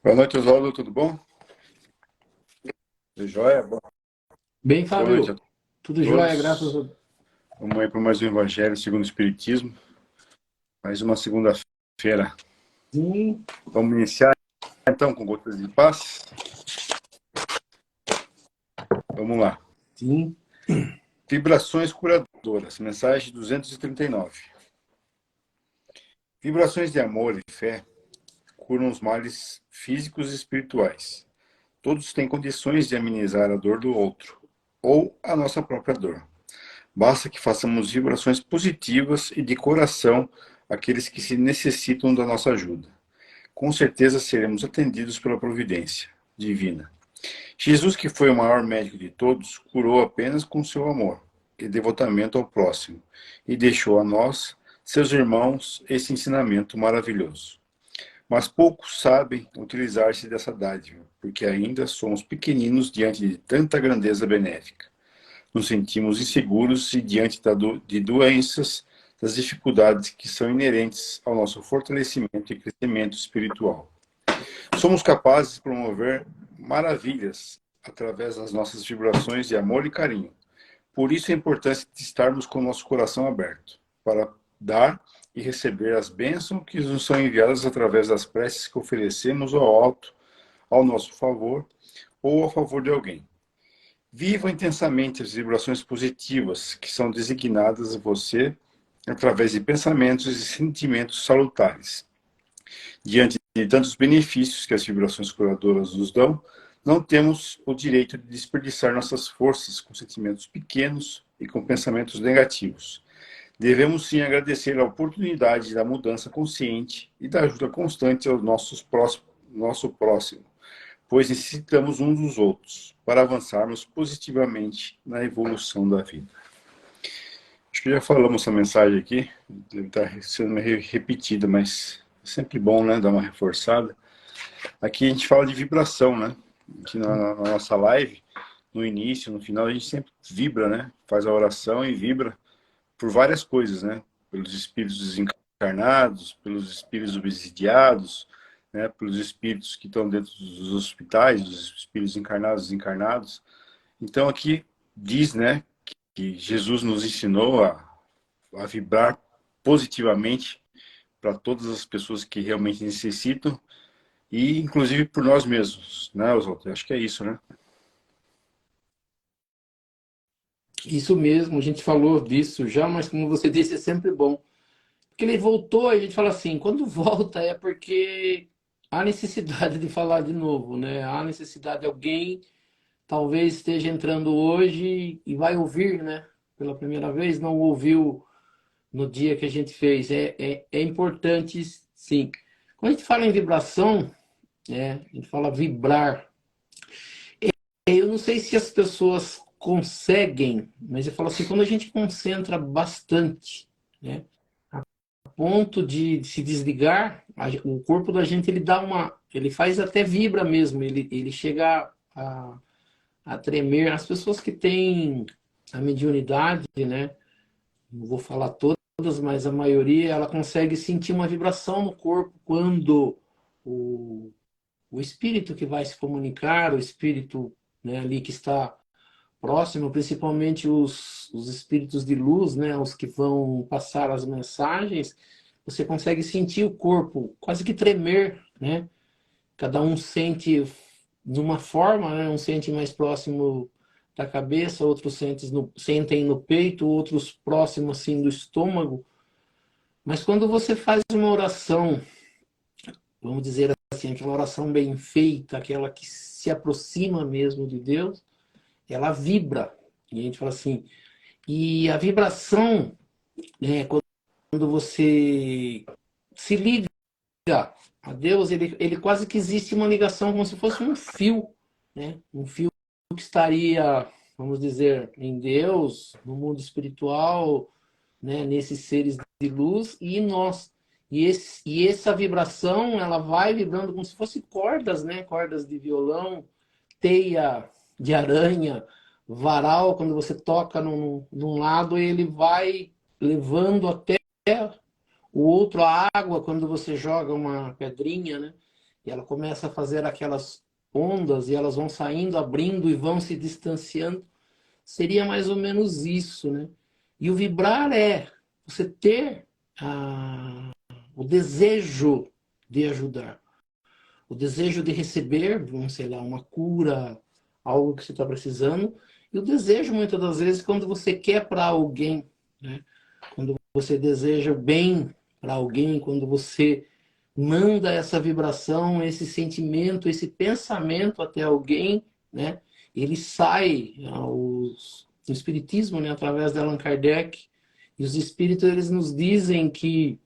Boa noite, Oswaldo, tudo bom? Tudo jóia? Bem, Boa noite a Fábio, tudo jóia, graças a todos. Deus. Vamos aí para mais um Evangelho segundo o Espiritismo. Mais uma segunda-feira. Sim, Vamos iniciar então com Gotas de Paz. Vamos lá. sim, Vibrações curadoras. Mensagem 239. Vibrações de amor e fé curam os males físicos e espirituais. Todos têm condições de amenizar a dor do outro, ou a nossa própria dor. Basta que façamos vibrações positivas e de coração àqueles que se necessitam da nossa ajuda. Com certeza seremos atendidos pela providência divina. Jesus, que foi o maior médico de todos, curou apenas com seu amor e devotamento ao próximo, e deixou a nós, seus irmãos, esse ensinamento maravilhoso. Mas poucos sabem utilizar-se dessa dádiva, porque ainda somos pequeninos diante de tanta grandeza benéfica. Nos sentimos inseguros e diante de doenças, das dificuldades que são inerentes ao nosso fortalecimento e crescimento espiritual. Somos capazes de promover maravilhas através das nossas vibrações de amor e carinho. Por isso a importância de estarmos com o nosso coração aberto, para dar e receber as bênçãos que nos são enviadas através das preces que oferecemos ao alto, ao nosso favor ou ao favor de alguém. Viva intensamente as vibrações positivas que são designadas a você através de pensamentos e sentimentos salutares. Diante de tantos benefícios que as vibrações curadoras nos dão, não temos o direito de desperdiçar nossas forças com sentimentos pequenos e com pensamentos negativos. Devemos sim agradecer a oportunidade da mudança consciente e da ajuda constante ao nosso próximo, pois necessitamos uns dos outros para avançarmos positivamente na evolução da vida. Acho que já falamos essa mensagem aqui, deve estar sendo meio repetida, mas é sempre bom, né, dar uma reforçada. Aqui a gente fala de vibração, né? Aqui na nossa live, no início, no final, a gente sempre vibra, né? Faz a oração e vibra por várias coisas, né? Pelos espíritos desencarnados, pelos espíritos obsidiados, né? Pelos espíritos que estão dentro dos hospitais, dos espíritos encarnados e desencarnados. Então aqui diz, né, que Jesus nos ensinou a vibrar positivamente para todas as pessoas que realmente necessitam e inclusive por nós mesmos, né, Oswaldo? Acho que é isso, né? isso mesmo, a gente falou disso já, mas como você disse, é sempre bom. Porque ele voltou, e a gente fala assim, quando volta é porque há necessidade de falar de novo, né? Há necessidade de alguém, talvez esteja entrando hoje e vai ouvir, né? Pela primeira vez, não ouviu no dia que a gente fez. É importante, sim. Quando a gente fala em vibração, a gente fala vibrar. Eu não sei se as pessoas conseguem, mas eu falo assim, quando a gente concentra bastante, né, a ponto de se desligar, o corpo da gente ele dá uma, ele faz até vibra mesmo, ele chega a tremer. As pessoas que têm a mediunidade, né, não vou falar todas, mas a maioria, ela consegue sentir uma vibração no corpo quando o, o espírito que vai se comunicar, o espírito, né, ali que está próximo, principalmente os espíritos de luz, né, os que vão passar as mensagens, você consegue sentir o corpo quase que tremer, né? Cada um sente de uma forma, né? Um sente mais próximo da cabeça, outros sentem no peito, outros próximos assim do estômago. Mas quando você faz uma oração, vamos dizer assim, aquela oração bem feita, aquela que se aproxima mesmo de Deus, ela vibra. E a gente fala assim, e a vibração, né, quando você se liga a Deus, ele quase que existe uma ligação como se fosse um fio, né? Um fio que estaria, vamos dizer, em Deus, no mundo espiritual, né, nesses seres de luz e em nós. E essa vibração, ela vai vibrando como se fosse cordas, né? Cordas de violão, teia de aranha, varal, quando você toca num lado, ele vai levando até o outro a água, quando você joga uma pedrinha, né? e ela começa a fazer aquelas ondas e elas vão saindo, abrindo e vão se distanciando. Seria mais ou menos isso, né? E o vibrar é você ter o desejo de ajudar, o desejo de receber, sei lá, uma cura, algo que você está precisando, e o desejo, muitas das vezes, quando você quer para alguém, né? Quando você deseja bem para alguém, quando você manda essa vibração, esse sentimento, esse pensamento até alguém, né? Ele sai, o espiritismo, né, através de Allan Kardec, e os espíritos eles nos dizem que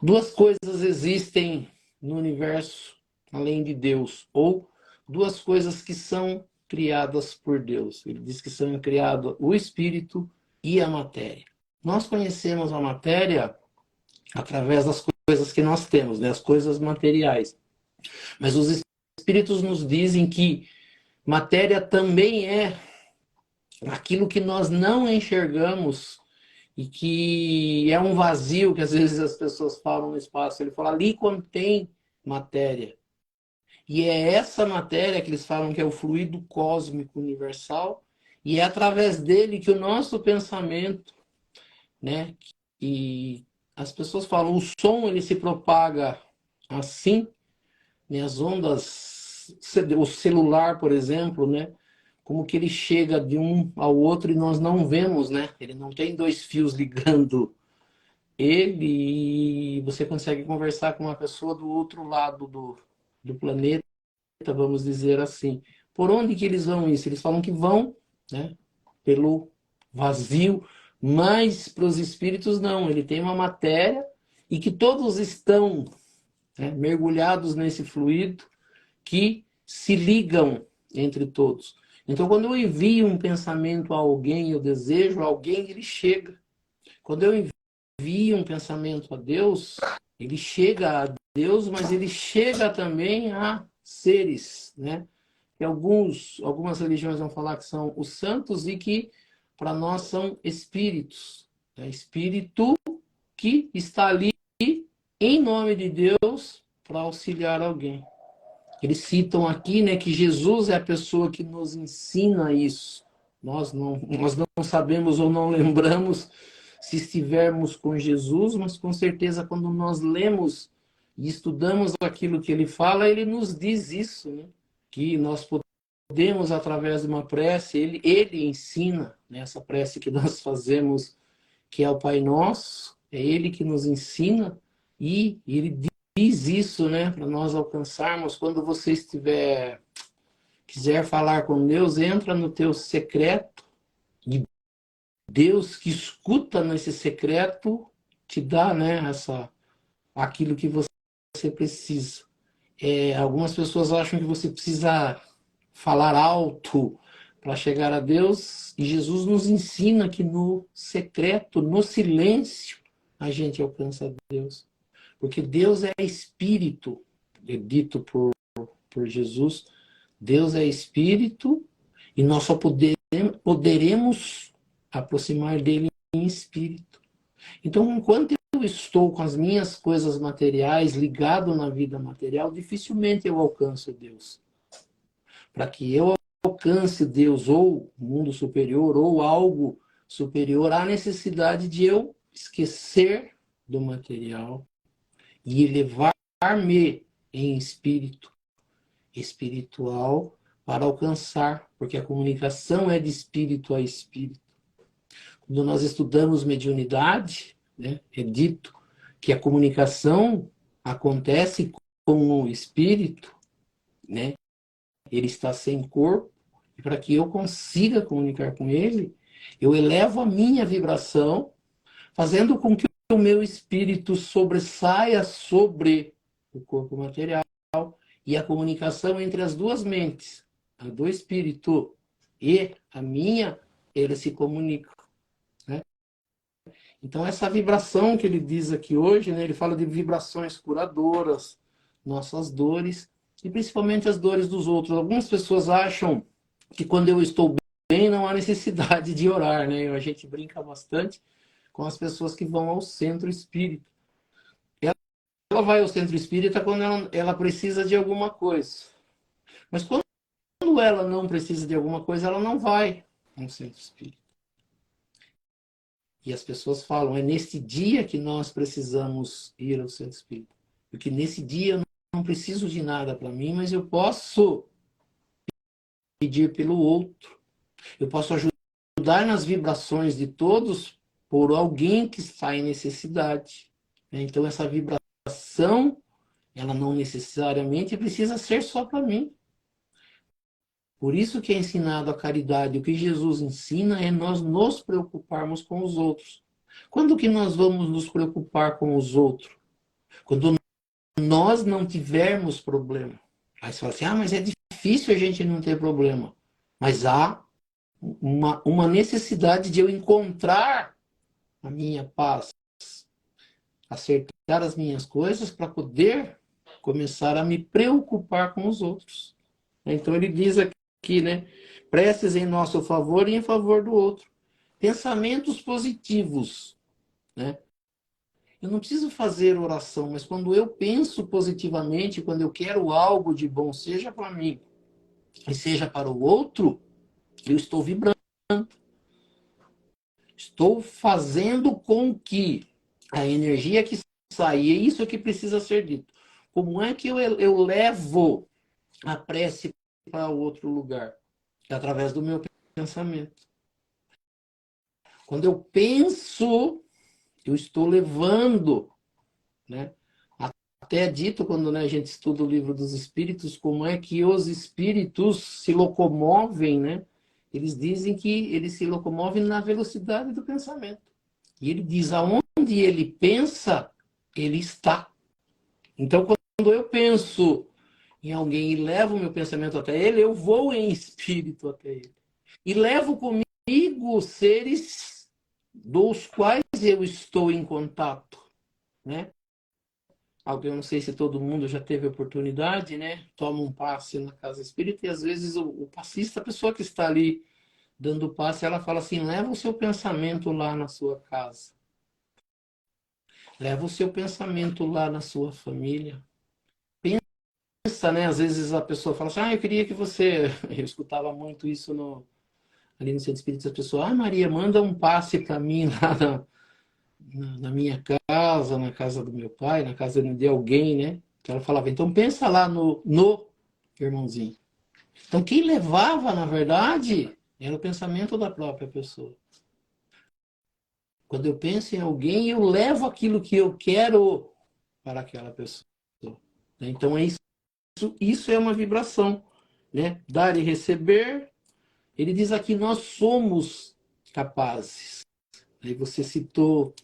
duas coisas existem no universo além de Deus, ou duas coisas que são criadas por Deus. Ele diz que são criados o espírito e a matéria. Nós conhecemos a matéria através das coisas que nós temos, né? As coisas materiais. Mas os espíritos nos dizem que matéria também é aquilo que nós não enxergamos e que é um vazio que às vezes as pessoas falam no espaço. Ele fala, ali contém matéria. E é essa matéria que eles falam que é o fluido cósmico universal, e é através dele que o nosso pensamento, né, e as pessoas falam, o som ele se propaga assim, né, as ondas, o celular, por exemplo, né, como que ele chega de um ao outro e nós não vemos, né? Ele não tem dois fios ligando ele e você consegue conversar com uma pessoa do outro lado do planeta, vamos dizer assim. Por onde que eles vão isso? Eles falam que vão, né, pelo vazio, mas para os espíritos não. Ele tem uma matéria e que todos estão, né, mergulhados nesse fluido que se ligam entre todos. Então, quando eu envio um pensamento a alguém, eu desejo a alguém, ele chega. Quando eu envio um pensamento a Deus, ele chega a Deus, mas ele chega também a seres, né? E algumas religiões vão falar que são os santos e que para nós são espíritos. Né? Espírito que está ali em nome de Deus para auxiliar alguém. Eles citam aqui, né, que Jesus é a pessoa que nos ensina isso. Nós não sabemos ou não lembramos se estivermos com Jesus, mas com certeza quando nós lemos e estudamos aquilo que ele fala, ele nos diz isso, né? Que nós podemos, através de uma prece, ele ensina, né, essa prece que nós fazemos, que é o Pai Nosso, é ele que nos ensina e ele diz isso, né, para nós alcançarmos. Quando você quiser falar com Deus, entra no teu secreto e Deus que escuta nesse secreto te dá, né, aquilo que você precisa. Algumas pessoas acham que você precisa falar alto para chegar a Deus e Jesus nos ensina que no secreto, no silêncio, a gente alcança Deus. Porque Deus é espírito, é dito por Jesus. Deus é espírito e nós só poderemos aproximar dele em espírito. Então, enquanto eu estou com as minhas coisas materiais ligado na vida material, dificilmente eu alcanço Deus. Para que eu alcance Deus ou o mundo superior ou algo superior, há necessidade de eu esquecer do material e elevar-me em espírito espiritual para alcançar, porque a comunicação é de espírito a espírito. Quando nós estudamos mediunidade, né, é dito que a comunicação acontece com o espírito, né? Ele está sem corpo, e para que eu consiga comunicar com ele, eu elevo a minha vibração, fazendo com que o meu espírito sobressaia sobre o corpo material, e a comunicação entre as duas mentes, a do espírito e a minha, eles se comunicam. Né? Então, essa vibração que ele diz aqui hoje, né, ele fala de vibrações curadoras, nossas dores, e principalmente as dores dos outros. Algumas pessoas acham que quando eu estou bem, não há necessidade de orar. Né? A gente brinca bastante com as pessoas que vão ao centro espírita. vai ao centro espírita quando ela precisa de alguma coisa. Mas quando ela não precisa de alguma coisa, ela não vai ao centro espírita. E as pessoas falam, é nesse dia que nós precisamos ir ao centro espírita. Porque nesse dia eu não preciso de nada para mim, mas eu posso pedir pelo outro. Eu posso ajudar nas vibrações de todos por alguém que está em necessidade. Então essa vibração, ela não necessariamente precisa ser só para mim. Por isso que é ensinado a caridade. O que Jesus ensina é nós nos preocuparmos com os outros. Quando que nós vamos nos preocupar com os outros? Quando nós não tivermos problema. Aí você fala assim, mas é difícil a gente não ter problema. Mas há uma necessidade de eu encontrar a minha paz, acertar as minhas coisas para poder começar a me preocupar com os outros. Então ele diz aqui, né? Preces em nosso favor e em favor do outro. Pensamentos positivos, né? Eu não preciso fazer oração, mas quando eu penso positivamente, quando eu quero algo de bom, seja para mim e seja para o outro, eu estou vibrando. Estou fazendo com que a energia que sai, e é isso que precisa ser dito. Como é que eu levo a prece para outro lugar? É através do meu pensamento. Quando eu penso, eu estou levando, né? Até é dito quando, né, a gente estuda o livro dos espíritos, como é que os espíritos se locomovem, né? Eles dizem que eles se locomovem na velocidade do pensamento. E ele diz, aonde ele pensa, ele está. Então, quando eu penso em alguém e levo o meu pensamento até ele, eu vou em espírito até ele. E levo comigo seres dos quais eu estou em contato, né? Eu não sei se todo mundo já teve oportunidade, né? Toma um passe na casa espírita e às vezes o passista, a pessoa que está ali dando passe, ela fala assim, leva o seu pensamento lá na sua casa. Leva o seu pensamento lá na sua família. Pensa, né? Às vezes a pessoa fala assim, eu queria que você... Eu escutava muito isso ali no centro espírita, as pessoas, Maria, manda um passe para mim lá na minha casa, na casa do meu pai, na casa de alguém, né? Que ela falava, então pensa lá no irmãozinho. Então quem levava, na verdade, era o pensamento da própria pessoa. Quando eu penso em alguém, eu levo aquilo que eu quero para aquela pessoa. Então é isso é uma vibração, né? Dar e receber. Ele diz aqui, nós somos capazes. Aí você citou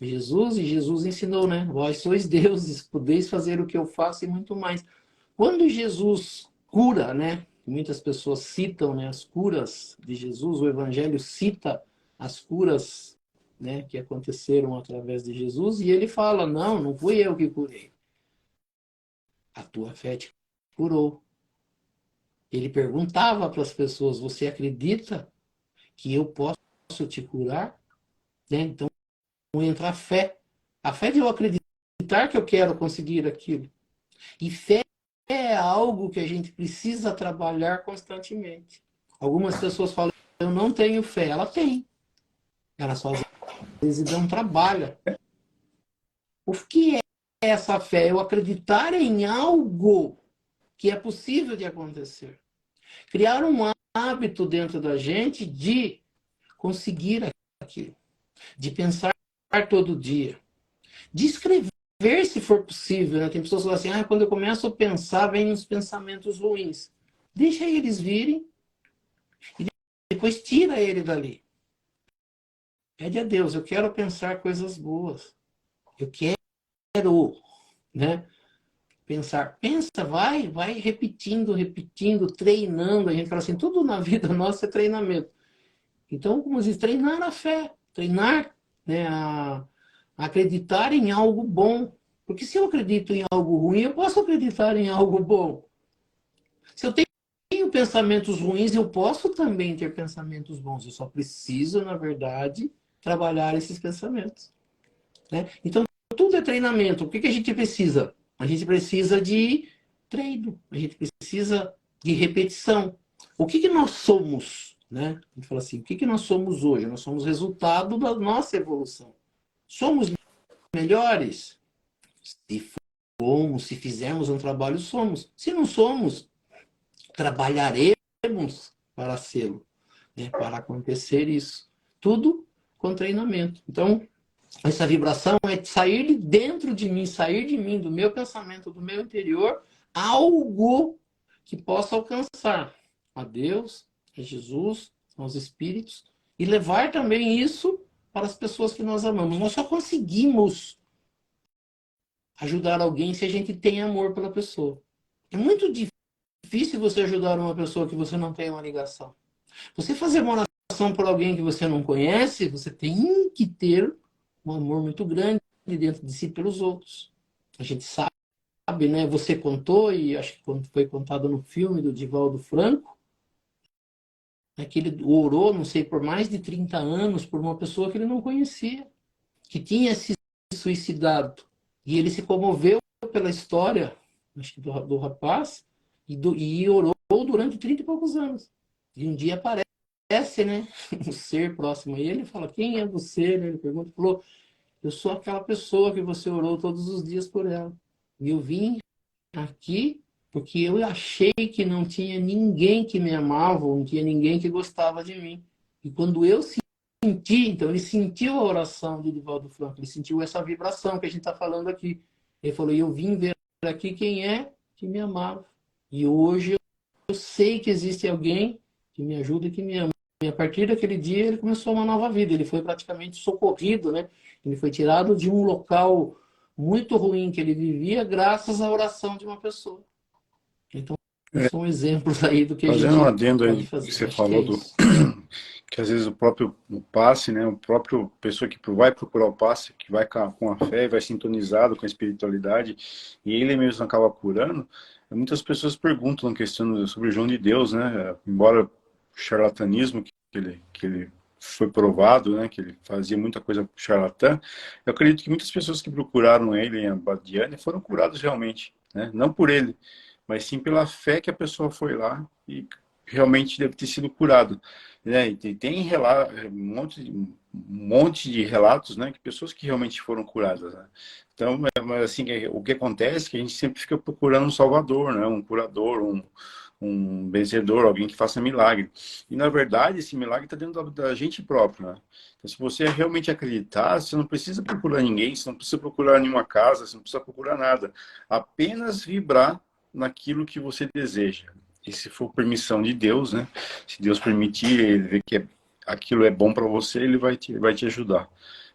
Jesus, e Jesus ensinou, né? Vós sois deuses, podeis fazer o que eu faço e muito mais. Quando Jesus cura, né? Muitas pessoas citam, né, as curas de Jesus, o Evangelho cita as curas, né, que aconteceram através de Jesus, e ele fala, não fui eu que curei. A tua fé te curou. Ele perguntava para as pessoas, você acredita que eu posso te curar? Né? Então, entra a fé. A fé de eu acreditar que eu quero conseguir aquilo. E fé é algo que a gente precisa trabalhar constantemente. Algumas pessoas falam, eu não tenho fé. Ela tem. Ela só às vezes não trabalha. O que é essa fé? Eu acreditar em algo que é possível de acontecer. Criar um hábito dentro da gente de conseguir aquilo. De pensar todo dia. De escrever, se for possível. Né? Tem pessoas que falam assim, quando eu começo a pensar, vem os pensamentos ruins. Deixa eles virem e depois tira ele dali. Pede a Deus, eu quero pensar coisas boas. Eu quero, né? Pensar. Pensa, vai repetindo, treinando. A gente fala assim, tudo na vida nossa é treinamento. Então, como diz, treinar a fé, treinar, né, a acreditar em algo bom. Porque se eu acredito em algo ruim, eu posso acreditar em algo bom. Se eu tenho pensamentos ruins, eu posso também ter pensamentos bons. Eu só preciso, na verdade, trabalhar esses pensamentos. Né? Então, tudo é treinamento. O que a gente precisa? A gente precisa de treino, a gente precisa de repetição. O que nós somos, né? A gente fala assim, o que nós somos hoje? Nós somos resultado da nossa evolução. Somos melhores? Se formos, se fizermos um trabalho, somos. Se não somos, trabalharemos para sê-lo, né? Para acontecer isso. Tudo com treinamento. Então, essa vibração é sair de dentro de mim, sair de mim, do meu pensamento, do meu interior, algo que possa alcançar a Deus, a Jesus, aos espíritos, e levar também isso para as pessoas que nós amamos. Nós só conseguimos ajudar alguém se a gente tem amor pela pessoa. É muito difícil você ajudar uma pessoa que você não tem uma ligação. Você fazer uma oração por alguém que você não conhece, você tem que ter um amor muito grande dentro de si pelos outros. A gente sabe, né? Você contou, e acho que quando foi contado no filme do Divaldo Franco, né, que ele orou, não sei, por mais de 30 anos por uma pessoa que ele não conhecia, que tinha se suicidado. E ele se comoveu pela história, acho que do rapaz, e orou durante 30 e poucos anos. E um dia aparece, né, um ser próximo a ele e fala, quem é você? Ele pergunta, falou, eu sou aquela pessoa que você orou todos os dias por ela. E eu vim aqui porque eu achei que não tinha ninguém que me amava, ou não tinha ninguém que gostava de mim. E quando eu senti, então ele sentiu a oração de Divaldo Franco, ele sentiu essa vibração que a gente está falando aqui. Ele falou, eu vim ver aqui quem é que me amava. E hoje eu sei que existe alguém que me ajuda e que me ama. E a partir daquele dia ele começou uma nova vida. Ele foi praticamente socorrido, né? Ele foi tirado de um local muito ruim que ele vivia graças à oração de uma pessoa. Então, são exemplos aí do que a Fazendo um gente adendo pode aí que fazer. você Acho que é falou do isso. que às vezes o próprio o passe, né, o próprio pessoa que vai procurar o passe, que vai com a fé, vai sintonizado com a espiritualidade, e ele mesmo acaba curando. Muitas pessoas perguntam, questionam sobre o João de Deus, né, embora o charlatanismo que ele foi provado, né, que ele fazia muita coisa charlatã, eu acredito que muitas pessoas que procuraram ele em Abadiânia foram curadas realmente, né, não por ele, mas sim pela fé que a pessoa foi lá e realmente deve ter sido curado, né? E tem um monte de relatos, né, que pessoas que realmente foram curadas, né? Então, mas assim, o que acontece é que a gente sempre fica procurando um salvador, né, um curador, um benzedor, alguém que faça milagre. E na verdade, esse milagre está dentro da gente próprio, né? Então, se você realmente acreditar, você não precisa procurar ninguém, você não precisa procurar nenhuma casa, você não precisa procurar nada. Apenas vibrar naquilo que você deseja. E se for permissão de Deus, né? Se Deus permitir, ele ver que aquilo é bom para você, ele vai te ajudar.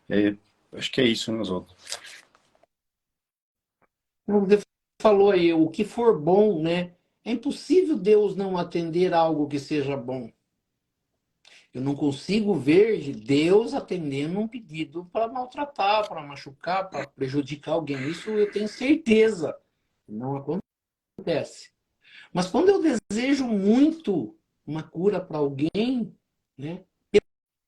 É, acho que é isso, né, Oswaldo? Como você falou aí, o que for bom, né? É impossível Deus não atender algo que seja bom. Eu não consigo ver Deus atendendo um pedido para maltratar, para machucar, para prejudicar alguém. Isso eu tenho certeza. Não acontece. Mas quando eu desejo muito uma cura para alguém, né?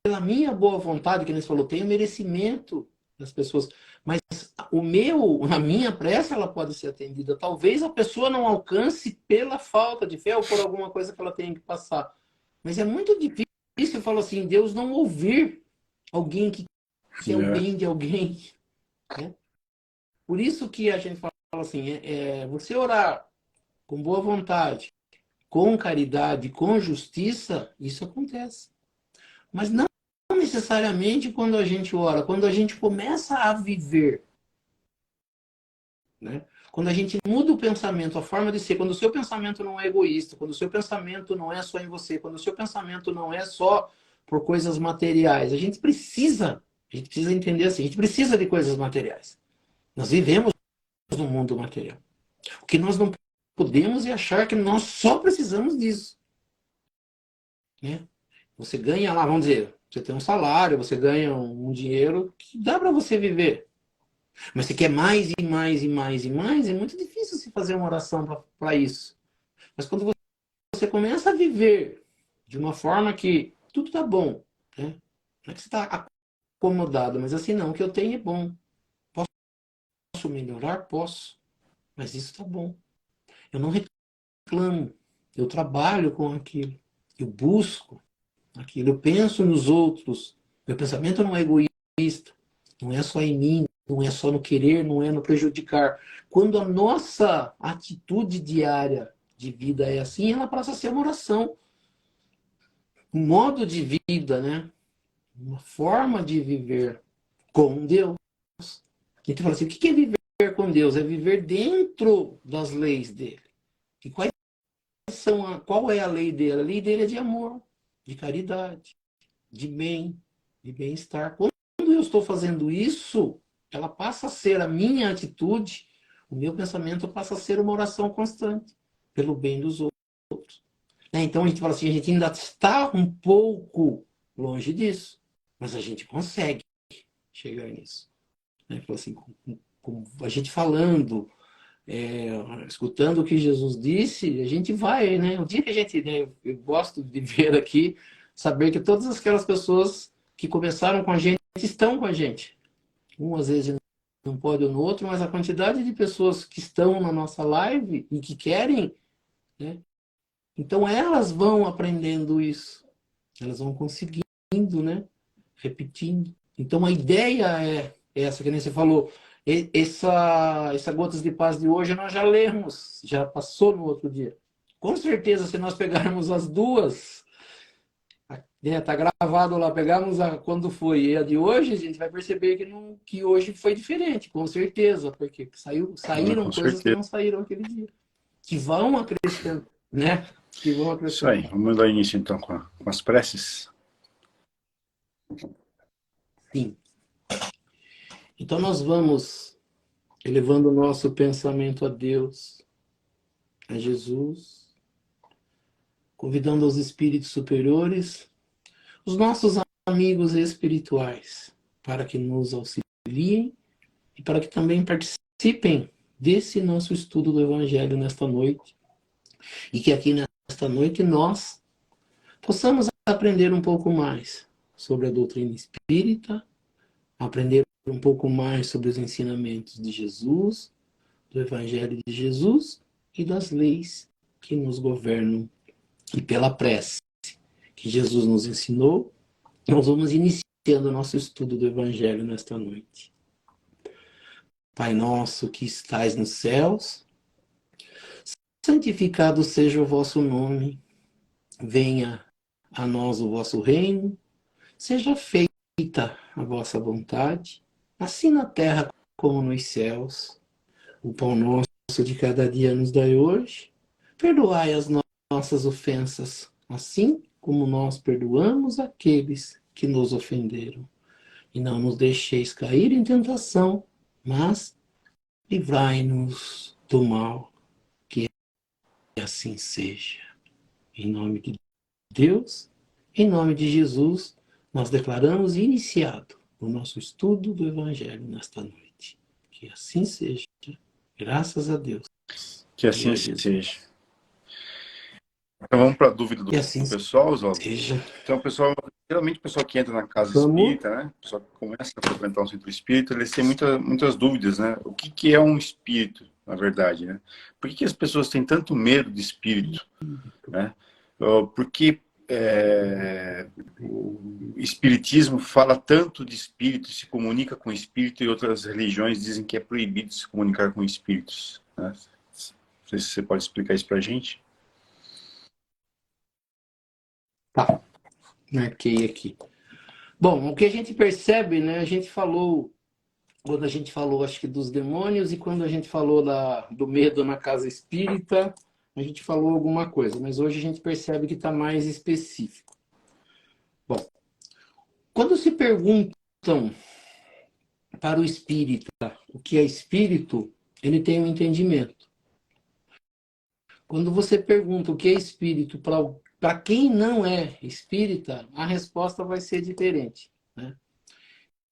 Pela minha boa vontade, que eles falou, tem o merecimento das pessoas, mas a minha pressa, ela pode ser atendida. Talvez a pessoa não alcance pela falta de fé ou por alguma coisa que ela tenha que passar. Mas é muito difícil, eu falo assim, Deus não ouvir alguém que quer o É, bem de alguém, né? Por isso que a gente fala assim, você orar com boa vontade, com caridade, com justiça, isso acontece. Mas não necessariamente quando a gente ora, quando a gente começa a viver, né? Quando a gente muda o pensamento, a forma de ser, quando o seu pensamento não é egoísta, quando o seu pensamento não é só em você, quando o seu pensamento não é só por coisas materiais, a gente precisa entender assim, a gente precisa de coisas materiais. Nós vivemos no mundo material. O que nós não podemos é achar que nós só precisamos disso, né? Você ganha lá, vamos dizer, você tem um salário, você ganha um dinheiro que dá para você viver. Mas você quer mais e mais e mais e mais, é muito difícil se fazer uma oração para isso. Mas quando você começa a viver de uma forma que tudo tá bom, né? Não é que você está acomodado, mas assim, não, o que eu tenho é bom. Posso melhorar? Posso. Mas isso está bom. Eu não reclamo. Eu trabalho com aquilo. Eu busco aquilo. Eu penso nos outros. Meu pensamento não é egoísta. Não é só em mim. Não é só no querer. Não é no prejudicar. Quando a nossa atitude diária de vida é assim, ela passa a ser uma oração. Um modo de vida, né? Uma forma de viver com Deus. E tu fala assim, o que é viver com Deus? É viver dentro das leis dele. E qual é a lei dele? A lei dele é de amor, de caridade, de bem, de bem-estar. Quando eu estou fazendo isso, ela passa a ser a minha atitude, o meu pensamento passa a ser uma oração constante, pelo bem dos outros. Então a gente fala assim, a gente ainda está um pouco longe disso, mas a gente consegue chegar nisso. Fala assim, com a gente falando, escutando o que Jesus disse, a gente vai, né? O dia que a gente, né, eu gosto de ver aqui, saber que todas aquelas pessoas que começaram com a gente estão com a gente. Um às vezes não pode ou no outro, mas a quantidade de pessoas que estão na nossa live e que querem, né? Então elas vão aprendendo isso, elas vão conseguindo, né? Repetindo. Então a ideia é essa que nem você falou. Essa Gotas de Paz de hoje nós já lemos, já passou no outro dia. Com certeza, se nós pegarmos as duas, né, tá gravado lá, pegarmos quando foi e a de hoje, a gente vai perceber que hoje foi diferente, com certeza, porque saíram Com coisas que certeza. não saíram aquele dia, que vão acrescentando, né? Que vão Isso aí. acrescentando. Vamos dar início então com as preces. Sim. Então nós vamos elevando o nosso pensamento a Deus, a Jesus, convidando os espíritos superiores, os nossos amigos espirituais, para que nos auxiliem e para que também participem desse nosso estudo do Evangelho nesta noite. E que aqui nesta noite nós possamos aprender um pouco mais sobre a doutrina espírita, aprender um pouco mais sobre os ensinamentos de Jesus, do Evangelho de Jesus e das leis que nos governam. E pela prece que Jesus nos ensinou, nós vamos iniciando o nosso estudo do Evangelho nesta noite. Pai nosso que estais nos céus, santificado seja o vosso nome, venha a nós o vosso reino, seja feita a vossa vontade, assim na terra como nos céus. O pão nosso de cada dia nos dai hoje, perdoai as nossas ofensas, assim como nós perdoamos aqueles que nos ofenderam. E não nos deixeis cair em tentação, mas livrai-nos do mal, que assim seja. Em nome de Deus, em nome de Jesus, nós declaramos iniciado o nosso estudo do Evangelho nesta noite. Que assim seja. Graças a Deus. Que assim seja. Então vamos para a dúvida do Que assim pessoal, Oswaldo. seja. Então, geralmente o pessoal que entra na casa Vamos. espírita, né? O pessoal que começa a frequentar um centro espírita, eles têm muitas dúvidas, né? O que é um espírito, na verdade, né? Por que as pessoas têm tanto medo de espírito, né? Porque o espiritismo fala tanto de espírito, se comunica com espírito, e outras religiões dizem que é proibido se comunicar com espíritos, né? Não sei se você pode explicar isso para a gente. Tá, marquei aqui. Bom, o que a gente percebe, né? A gente falou, quando a gente falou, acho que dos demônios, e quando a gente falou do medo na casa espírita, a gente falou alguma coisa, mas hoje a gente percebe que está mais específico. Bom, quando se perguntam para o espírita o que é espírito, ele tem um entendimento. Quando você pergunta o que é espírito para quem não é espírita, a resposta vai ser diferente, né?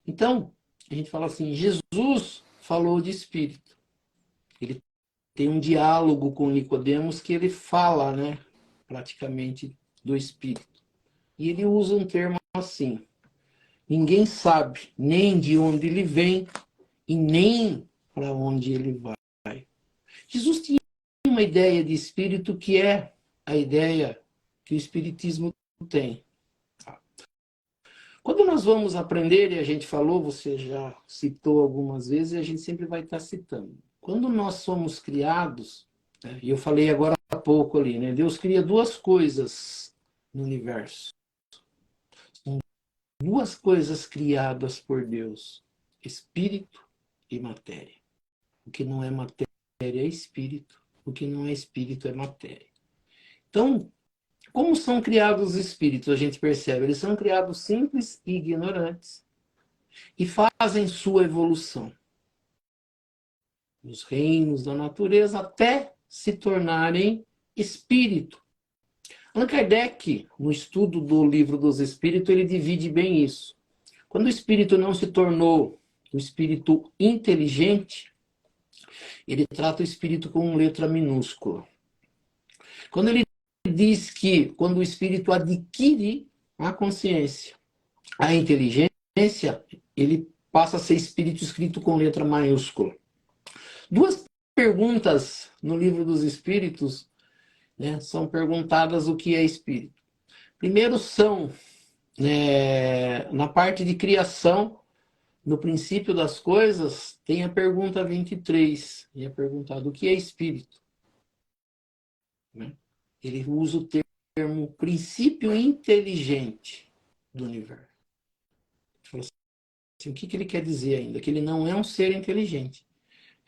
Então, a gente fala assim, Jesus falou de espírito. Ele tem um diálogo com Nicodemos que ele fala, né, praticamente do espírito. E ele usa um termo assim: ninguém sabe nem de onde ele vem e nem para onde ele vai. Jesus tinha uma ideia de espírito que é a ideia que o Espiritismo tem. Quando nós vamos aprender, e a gente falou, você já citou algumas vezes, e a gente sempre vai estar citando. Quando nós somos criados, né, e eu falei agora há pouco ali, né, Deus cria duas coisas no universo. São duas coisas criadas por Deus: espírito e matéria. O que não é matéria é espírito, o que não é espírito é matéria. Então, como são criados os espíritos, a gente percebe, eles são criados simples e ignorantes e fazem sua evolução nos reinos da natureza até se tornarem espírito. Allan Kardec, no estudo do Livro dos Espíritos, ele divide bem isso. Quando o espírito não se tornou um espírito inteligente, ele trata o espírito com letra minúscula. Quando ele diz que quando o espírito adquire a consciência, a inteligência, ele passa a ser espírito escrito com letra maiúscula. Duas perguntas no Livro dos Espíritos, né, são perguntadas o que é espírito. Primeiro são, na parte de criação, no princípio das coisas, tem a pergunta 23, e é perguntado o que é espírito. Ele usa o termo princípio inteligente do universo. Assim, o que ele quer dizer ainda? Que ele não é um ser inteligente.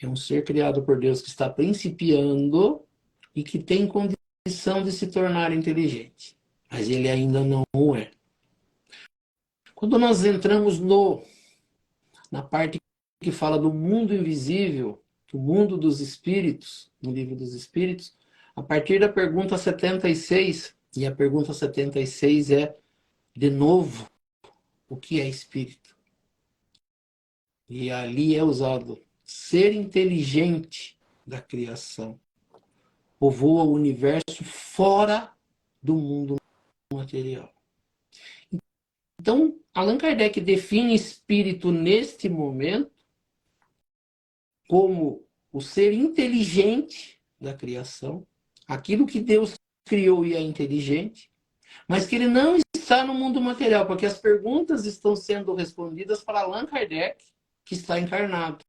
É um ser criado por Deus que está principiando e que tem condição de se tornar inteligente. Mas ele ainda não o é. Quando nós entramos na parte que fala do mundo invisível, do mundo dos espíritos, no Livro dos Espíritos, a partir da pergunta 76, e a pergunta 76 é, de novo, o que é espírito? E ali é usado ser inteligente da criação. Povoa o universo fora do mundo material. Então, Allan Kardec define espírito neste momento como o ser inteligente da criação, aquilo que Deus criou e é inteligente, mas que ele não está no mundo material, porque as perguntas estão sendo respondidas para Allan Kardec, que está encarnado.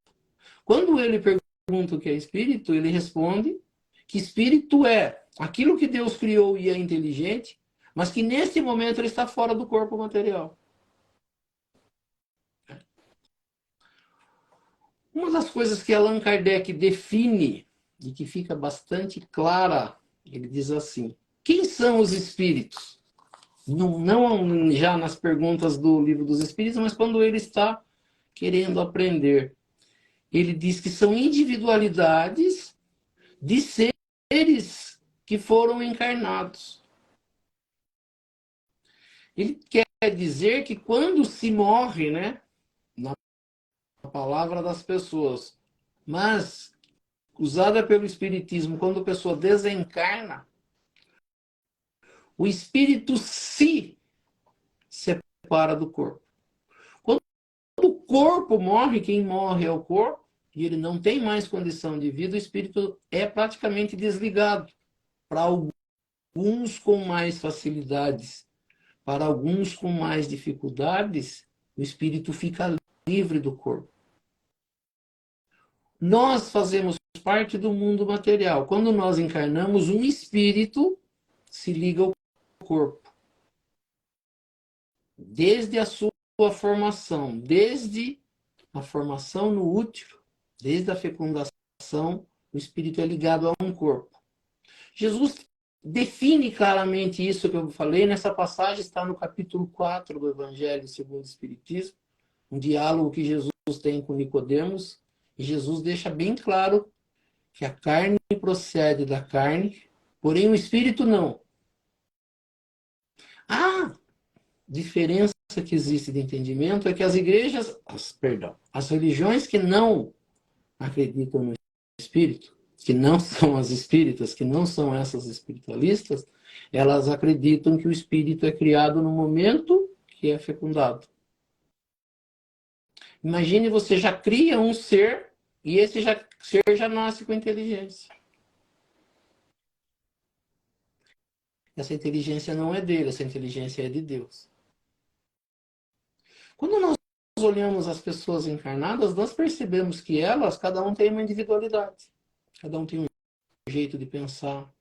Quando ele pergunta o que é espírito, ele responde que espírito é aquilo que Deus criou e é inteligente, mas que nesse momento ele está fora do corpo material. Uma das coisas que Allan Kardec define e que fica bastante clara, ele diz assim: quem são os espíritos? Não já nas perguntas do Livro dos Espíritos, mas quando ele está querendo aprender. Ele diz que são individualidades de seres que foram encarnados. Ele quer dizer que quando se morre, né, na palavra das pessoas, mas usada pelo Espiritismo, quando a pessoa desencarna, o espírito se separa do corpo. Quando o corpo morre, quem morre é o corpo, e ele não tem mais condição de vida, o espírito é praticamente desligado. Para alguns com mais facilidades, para alguns com mais dificuldades, o espírito fica livre do corpo. Nós fazemos parte do mundo material. Quando nós encarnamos, um espírito se liga ao corpo. Desde a sua formação, desde a formação no útero, desde a fecundação, o espírito é ligado a um corpo. Jesus define claramente isso que eu falei. Nessa passagem está no capítulo 4 do Evangelho segundo o Espiritismo, um diálogo que Jesus tem com Nicodemos, e Jesus deixa bem claro que a carne procede da carne, porém o espírito não. A diferença que existe de entendimento é que as igrejas, as religiões que não acreditam no espírito, que não são as espíritas, que não são essas espiritualistas, elas acreditam que o espírito é criado no momento que é fecundado. Imagine, você já cria um ser E esse ser já nasce com inteligência. Essa inteligência não é dele, essa inteligência é de Deus. Quando nós olhamos as pessoas encarnadas, nós percebemos que elas, cada um tem uma individualidade. Cada um tem um jeito de pensar.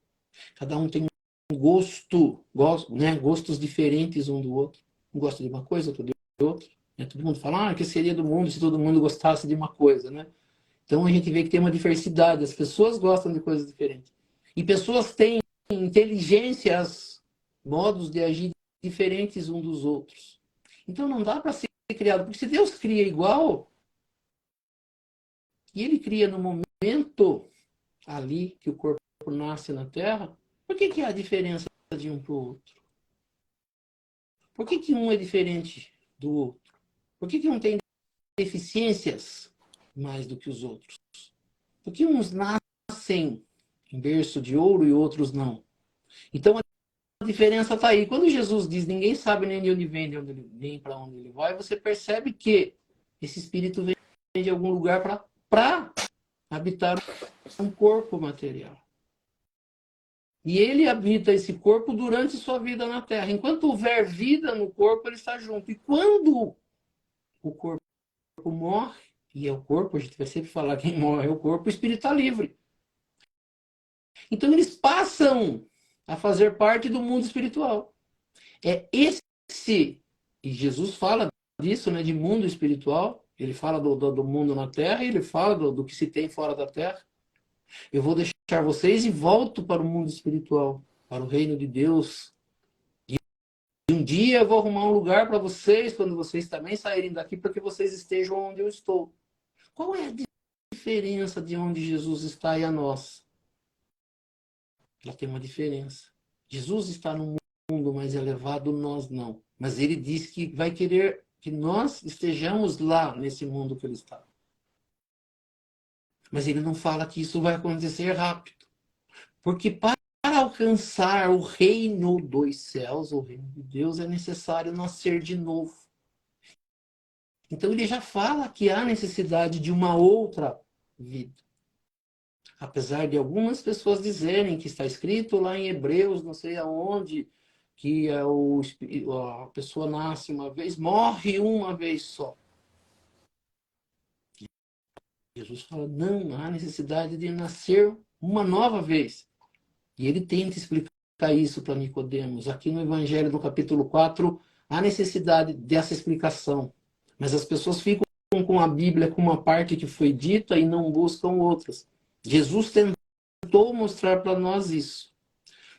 Cada um tem um gosto, né? Gostos diferentes um do outro. Um gosta de uma coisa, outro de outra. Todo mundo fala, que seria do mundo se todo mundo gostasse de uma coisa, né? Então a gente vê que tem uma diversidade. As pessoas gostam de coisas diferentes. E pessoas têm inteligências, modos de agir diferentes uns dos outros. Então não dá para ser criado. Porque se Deus cria igual, e Ele cria no momento ali que o corpo nasce na Terra, por que há diferença de um para o outro? Por que um é diferente do outro? Por que um tem deficiências mais do que os outros? Por que uns nascem em berço de ouro e outros não? Então a diferença está aí. Quando Jesus diz ninguém sabe nem de onde vem, nem para onde ele vai, você percebe que esse espírito vem de algum lugar para habitar um corpo material. E ele habita esse corpo durante sua vida na Terra. Enquanto houver vida no corpo, ele está junto. E quando o corpo morre, e é o corpo, a gente vai sempre falar quem morre é o corpo, o espírito está livre. Então eles passam a fazer parte do mundo espiritual. É esse, e Jesus fala disso, né, de mundo espiritual, ele fala do mundo na Terra, e ele fala do que se tem fora da Terra. Eu vou deixar vocês e volto para o mundo espiritual, para o reino de Deus. E um dia eu vou arrumar um lugar para vocês, quando vocês também saírem daqui, para que vocês estejam onde eu estou. Qual é a diferença de onde Jesus está e a nossa? Ela tem uma diferença. Jesus está no mundo mais elevado, nós não. Mas ele diz que vai querer que nós estejamos lá, nesse mundo que ele está. Mas ele não fala que isso vai acontecer rápido. Porque para alcançar o reino dos céus, o reino de Deus, é necessário nascer de novo. Então ele já fala que há necessidade de uma outra vida. Apesar de algumas pessoas dizerem que está escrito lá em Hebreus, não sei aonde, que a pessoa nasce uma vez, morre uma vez só. Jesus fala, não, há necessidade de nascer uma nova vez. E ele tenta explicar isso para Nicodemos. Aqui no Evangelho, no capítulo 4, há necessidade dessa explicação. Mas as pessoas ficam com a Bíblia com uma parte que foi dita e não buscam outras. Jesus tentou mostrar para nós isso.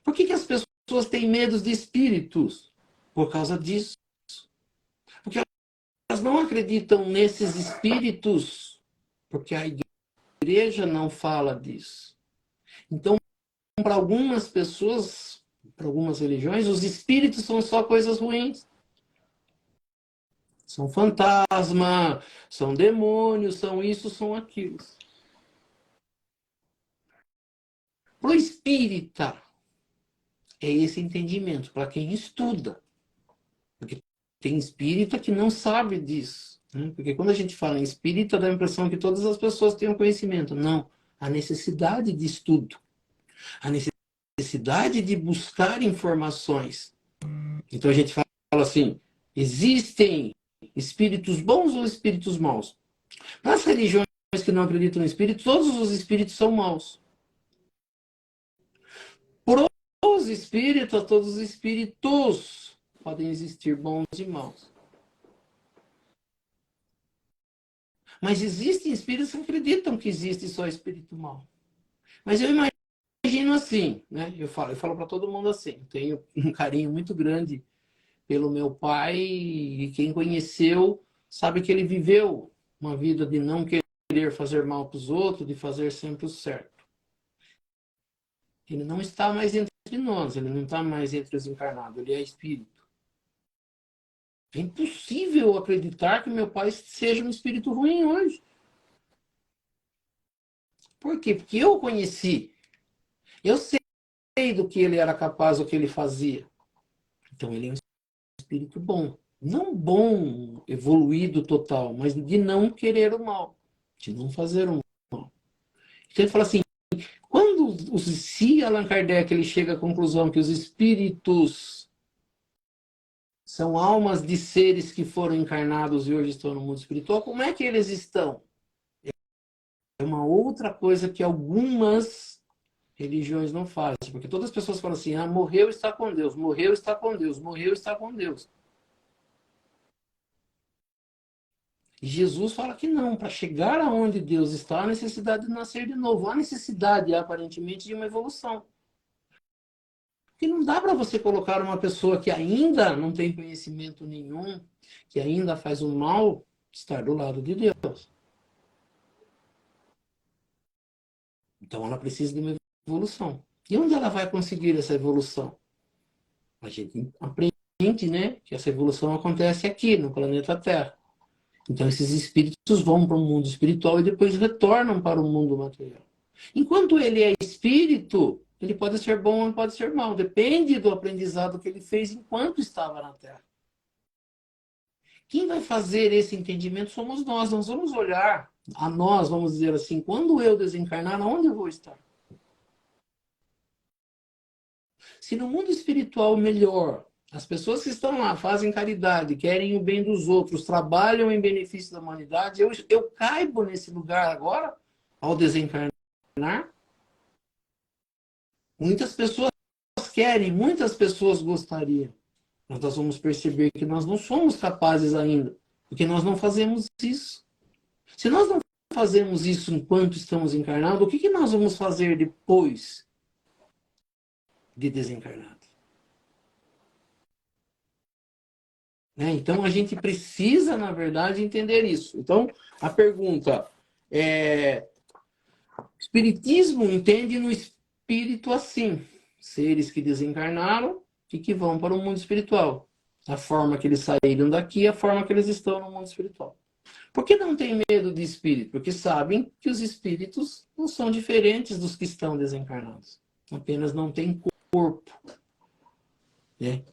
Por que as pessoas têm medo de espíritos? Por causa disso. Porque elas não acreditam nesses espíritos, porque a igreja não fala disso. Então, para algumas pessoas, para algumas religiões, os espíritos são só coisas ruins. São fantasma, são demônios, são isso, são aquilo. Para o espírita, é esse entendimento, para quem estuda. Porque tem espírita que não sabe disso. Né? Porque quando a gente fala em espírita, dá a impressão que todas as pessoas têm um conhecimento. Não. A necessidade de estudo. A necessidade de buscar informações. Então a gente fala assim, existem espíritos bons ou espíritos maus? Nas religiões que não acreditam em espíritos, todos os espíritos são maus. Para os espíritas, todos os espíritos podem existir bons e maus. Mas existem espíritos que acreditam que existe só espírito mau. Mas eu imagino assim, né? Eu falo para todo mundo assim. Tenho um carinho muito grande pelo meu pai e quem conheceu sabe que ele viveu uma vida de não querer fazer mal para os outros, de fazer sempre o certo. Ele não está mais entre nós, ele não está mais entre os encarnados, ele é espírito. É impossível acreditar que meu pai seja um espírito ruim hoje. Por quê? Porque eu o conheci. Eu sei do que ele era capaz, o que ele fazia. Então ele é um espírito bom. Não bom, evoluído total, mas de não querer o mal. De não fazer o ele fala assim, se Allan Kardec ele chega à conclusão que os espíritos são almas de seres que foram encarnados e hoje estão no mundo espiritual, como é que eles estão? É uma outra coisa que algumas religiões não fazem, porque todas as pessoas falam assim, morreu, está com Deus, morreu, está com Deus, morreu, está com Deus. E Jesus fala que não, para chegar aonde Deus está, há necessidade de nascer de novo, há necessidade, aparentemente, de uma evolução. Porque não dá para você colocar uma pessoa que ainda não tem conhecimento nenhum, que ainda faz o mal, estar do lado de Deus. Então ela precisa de uma evolução. E onde ela vai conseguir essa evolução? A gente aprende, né, que essa evolução acontece aqui, no planeta Terra. Então esses espíritos vão para o mundo espiritual e depois retornam para o mundo material. Enquanto ele é espírito, ele pode ser bom ou pode ser mau. Depende do aprendizado que ele fez enquanto estava na Terra. Quem vai fazer esse entendimento somos nós. Nós vamos olhar a nós, vamos dizer assim, quando eu desencarnar, onde eu vou estar? Se no mundo espiritual melhor, as pessoas que estão lá fazem caridade, querem o bem dos outros, trabalham em benefício da humanidade, eu caibo nesse lugar agora, ao desencarnar? Muitas pessoas querem, muitas pessoas gostariam. Mas nós vamos perceber que nós não somos capazes ainda, porque nós não fazemos isso. Se nós não fazemos isso enquanto estamos encarnados, o que nós vamos fazer depois de desencarnado? Né? Então a gente precisa, na verdade, entender isso. Então a pergunta é: o Espiritismo entende no espírito assim, seres que desencarnaram e que vão para o mundo espiritual. A forma que eles saíram daqui, a forma que eles estão no mundo espiritual. Por que não tem medo de espírito? Porque sabem que os espíritos não são diferentes dos que estão desencarnados. Apenas não têm corpo. Né?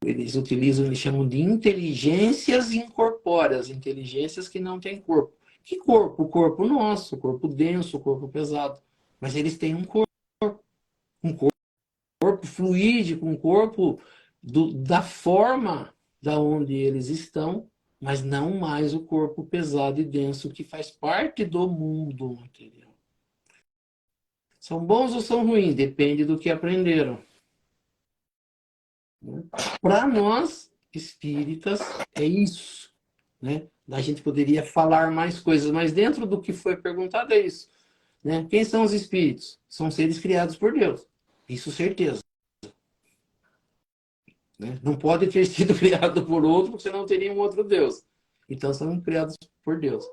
Eles utilizam, eles chamam de inteligências incorpóreas, inteligências que não têm corpo. Que corpo? O corpo nosso, o corpo denso, o corpo pesado. Mas eles têm um corpo fluídico, um corpo da forma da onde eles estão, mas não mais o corpo pesado e denso que faz parte do mundo material. São bons ou são ruins? Depende do que aprenderam. Para nós, espíritas, é isso. Né? A gente poderia falar mais coisas, mas dentro do que foi perguntado é isso. Né? Quem são os espíritos? São seres criados por Deus. Isso certeza. Né? Não pode ter sido criado por outro, porque senão teria um outro Deus. Então são criados por Deus.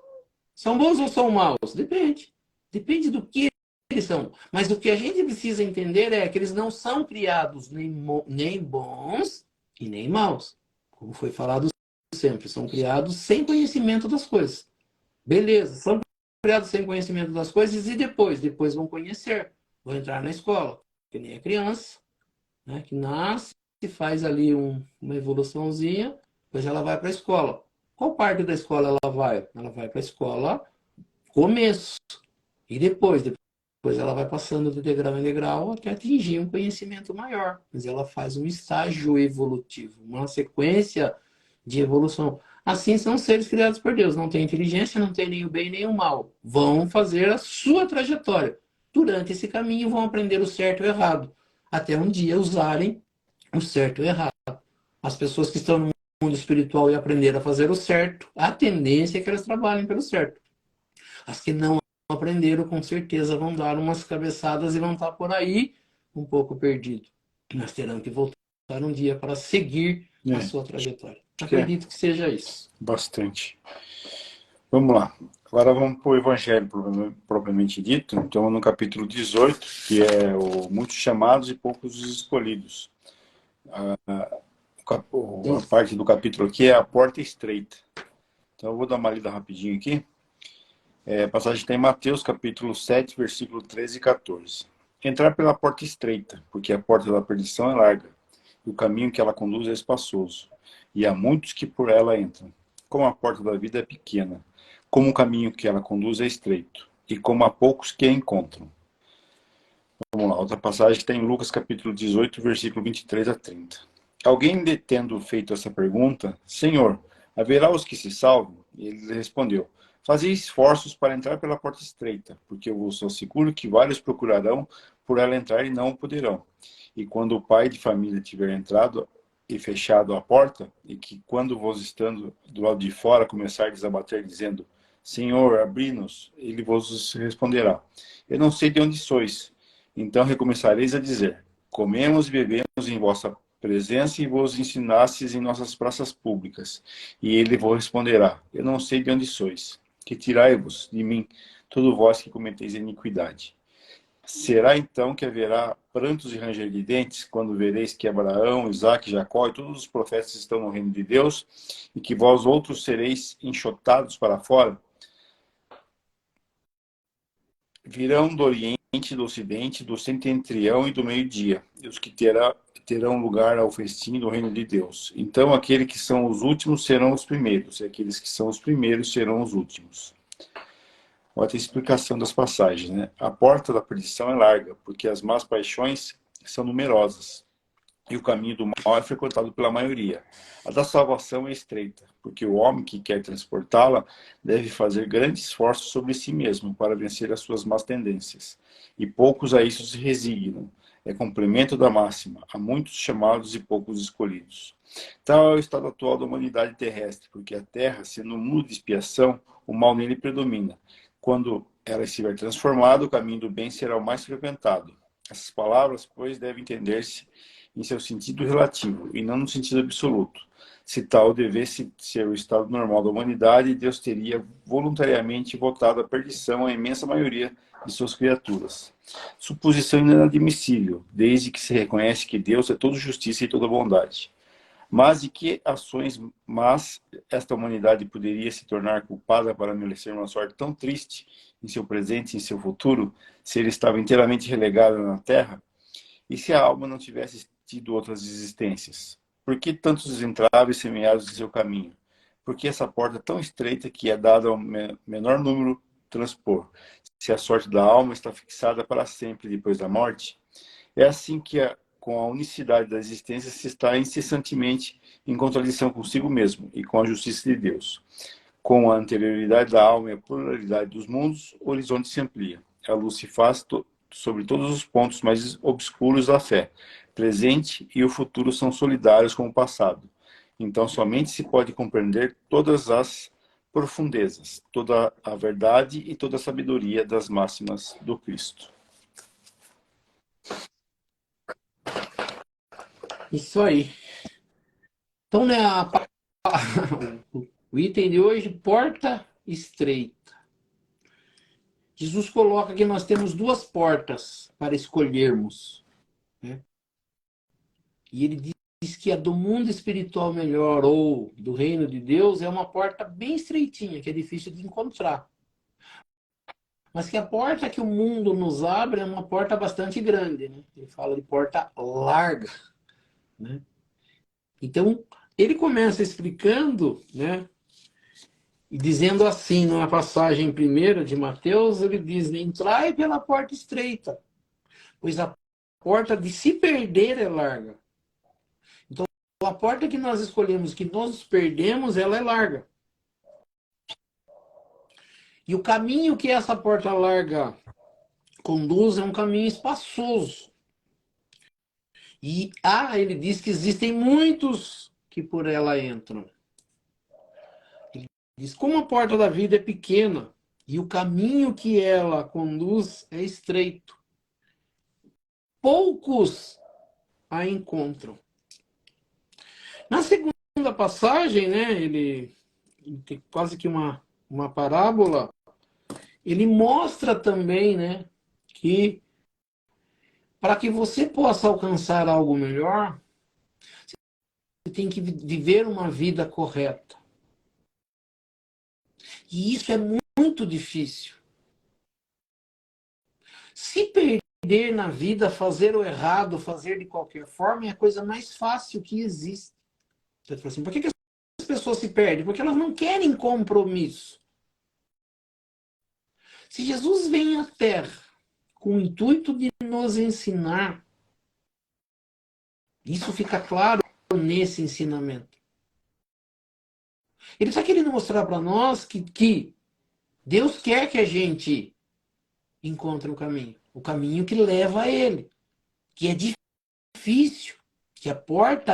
São bons ou são maus? Depende. Depende do que eles são. Mas o que a gente precisa entender é que eles não são criados nem bons e nem maus. Como foi falado sempre, são criados sem conhecimento das coisas. Beleza, são criados sem conhecimento das coisas e depois? Depois vão conhecer. Vão entrar na escola. Que nem a criança, né, que nasce, faz ali uma evoluçãozinha, depois ela vai para a escola. Qual parte da escola ela vai? Ela vai para a escola começo. E depois ela vai passando de degrau em degrau até atingir um conhecimento maior. Mas ela faz um estágio evolutivo, uma sequência de evolução. Assim são seres criados por Deus. Não tem inteligência, não tem nem o bem nem o mal. Vão fazer a sua trajetória. Durante esse caminho vão aprender o certo e o errado. Até um dia usarem o certo e o errado. As pessoas que estão no mundo espiritual e aprenderam a fazer o certo, a tendência é que elas trabalhem pelo certo. As que não aprenderam, com certeza, vão dar umas cabeçadas e vão estar por aí um pouco perdidos. Mas terão que voltar um dia para seguir a sua trajetória. Acredito que seja isso. Bastante. Vamos lá. Agora vamos para o Evangelho propriamente dito. Então, no capítulo 18, que é o Muitos Chamados e Poucos Escolhidos. A parte do capítulo aqui é a porta estreita. Então, eu vou dar uma lida rapidinho aqui. A passagem está em Mateus, capítulo 7, versículo 13 e 14. Entrar pela porta estreita, porque a porta da perdição é larga, e o caminho que ela conduz é espaçoso, e há muitos que por ela entram. Como a porta da vida é pequena, como o caminho que ela conduz é estreito, e como há poucos que a encontram. Vamos lá, outra passagem que está em Lucas capítulo 18, versículo 23 a 30. Alguém tendo feito essa pergunta, Senhor, haverá os que se salvam? E ele respondeu, fazei esforços para entrar pela porta estreita, porque eu vos asseguro que vários procurarão por ela entrar e não poderão. E quando o pai de família tiver entrado e fechado a porta, e que quando vos estando do lado de fora começardes a bater, dizendo, Senhor, abri-nos, ele vos responderá, eu não sei de onde sois. Então recomeçareis a dizer, comemos e bebemos em vossa presença e vos ensinastes em nossas praças públicas. E ele vos responderá, eu não sei de onde sois, que tirai-vos de mim, todo vós que cometeis iniquidade. Será então que haverá prantos e ranger de dentes, quando vereis que Abraão, Isaque, Jacó e todos os profetas estão no reino de Deus, e que vós outros sereis enxotados para fora? Virão do Oriente, do Ocidente, do Setentrião e do Meio-Dia, e os que terão lugar ao festim do reino de Deus. Então aqueles que são os últimos serão os primeiros, e aqueles que são os primeiros serão os últimos. Outra explicação das passagens, né? A porta da perdição é larga, porque as más paixões são numerosas, e o caminho do mal é frequentado pela maioria. A da salvação é estreita, porque o homem que quer transportá-la deve fazer grandes esforços sobre si mesmo para vencer as suas más tendências. E poucos a isso se resignam. É complemento da máxima, há muitos chamados e poucos escolhidos. Tal é o estado atual da humanidade terrestre, porque a Terra, sendo um mundo de expiação, o mal nele predomina. Quando ela estiver transformada, o caminho do bem será o mais frequentado. Essas palavras, pois, devem entender-se em seu sentido relativo, e não no sentido absoluto. Se tal devesse ser o estado normal da humanidade, Deus teria voluntariamente votado a perdição à imensa maioria de suas criaturas. Suposição inadmissível, desde que se reconhece que Deus é toda justiça e toda bondade. Mas de que ações más esta humanidade poderia se tornar culpada para merecer uma sorte tão triste em seu presente e em seu futuro, se ele estava inteiramente relegado na terra? E se a alma não tivesse tido outras existências? Por que tantos entraves semeados em seu caminho? Por que essa porta tão estreita que é dada ao menor número transpor? Se a sorte da alma está fixada para sempre depois da morte? É assim que, com a unicidade da existência, se está incessantemente em contradição consigo mesmo e com a justiça de Deus. Com a anterioridade da alma e a pluralidade dos mundos, o horizonte se amplia. A luz se faz sobre todos os pontos mais obscuros da fé. Presente e o futuro são solidários com o passado. Então, somente se pode compreender todas as profundezas, toda a verdade e toda a sabedoria das máximas do Cristo. Isso aí. Então, né, o item de hoje, porta estreita. Jesus coloca que nós temos duas portas para escolhermos, né? E ele diz que a do mundo espiritual melhor ou do reino de Deus é uma porta bem estreitinha, que é difícil de encontrar. Mas que a porta que o mundo nos abre é uma porta bastante grande, né? Ele fala de porta larga, né? Então, ele começa explicando, né? E dizendo assim, numa passagem primeira de Mateus, ele diz, entrai pela porta estreita, pois a porta de se perder é larga. Então, a porta que nós escolhemos, que nós nos perdemos, ela é larga. E o caminho que essa porta larga conduz é um caminho espaçoso. E ele diz que existem muitos que por ela entram. Ele diz, como a porta da vida é pequena e o caminho que ela conduz é estreito, poucos a encontram. Na segunda passagem, né, ele tem quase que uma parábola, ele mostra também, né, que para que você possa alcançar algo melhor, você tem que viver uma vida correta. E isso é muito difícil. Se perder na vida, fazer o errado, fazer de qualquer forma, é a coisa mais fácil que existe. Você fala assim, por que as pessoas se perdem? Porque elas não querem compromisso. Se Jesus vem à Terra com o intuito de nos ensinar, isso fica claro nesse ensinamento. Ele está querendo mostrar para nós que Deus quer que a gente encontre o caminho que leva a Ele, que é difícil, que a porta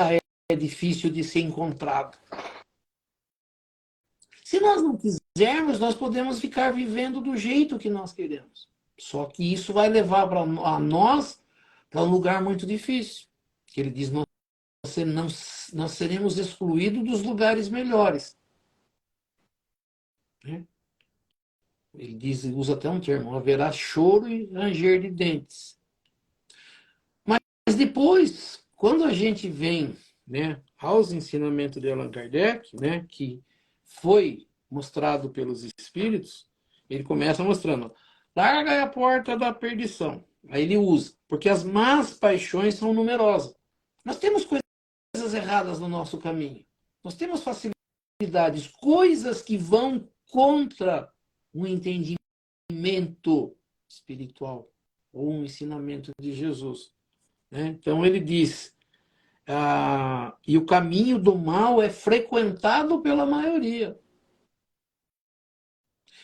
é difícil de ser encontrada. Se nós não quisermos, nós podemos ficar vivendo do jeito que nós queremos. Só que isso vai levar a nós para um lugar muito difícil. Que ele diz, nós seremos excluídos dos lugares melhores. Ele diz, usa até um termo, haverá choro e ranger de dentes. Mas depois, quando a gente vem, né, aos ensinamentos de Allan Kardec, né, que foi mostrado pelos espíritos, ele começa mostrando, larga a porta da perdição. Aí ele usa, porque as más paixões são numerosas. Nós temos coisas erradas no nosso caminho. Nós temos facilidades, coisas que vão contra um entendimento espiritual ou um ensinamento de Jesus. Né? Então ele diz, e o caminho do mal é frequentado pela maioria.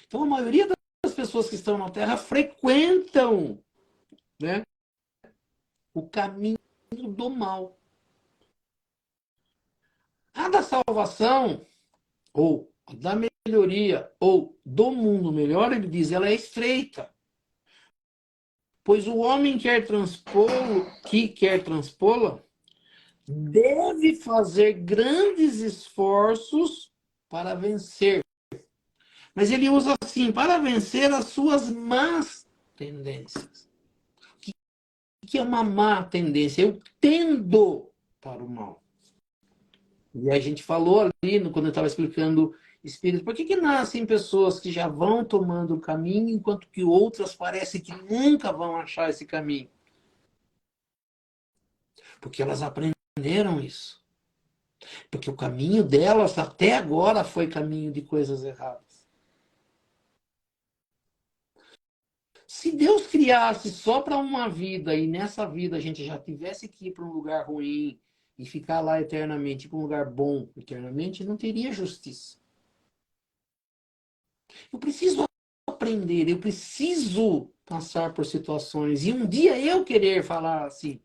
Então a maioria das pessoas que estão na Terra frequentam, né, o caminho do mal. A da salvação, ou da melhoria, ou do mundo melhor, ele diz, ela é estreita. Pois o homem que quer transpô-la deve fazer grandes esforços para vencer. Mas ele usa assim, para vencer as suas más tendências. O que é uma má tendência? Eu tendo para o mal. E a gente falou ali, quando eu estava explicando espírito, por que nascem pessoas que já vão tomando o caminho, enquanto que outras parece que nunca vão achar esse caminho? Porque elas aprenderam isso. Porque o caminho delas até agora foi caminho de coisas erradas. Se Deus criasse só para uma vida e nessa vida a gente já tivesse que ir para um lugar ruim e ficar lá eternamente, para um lugar bom eternamente, não teria justiça. Eu preciso aprender, eu preciso passar por situações e um dia eu querer falar assim,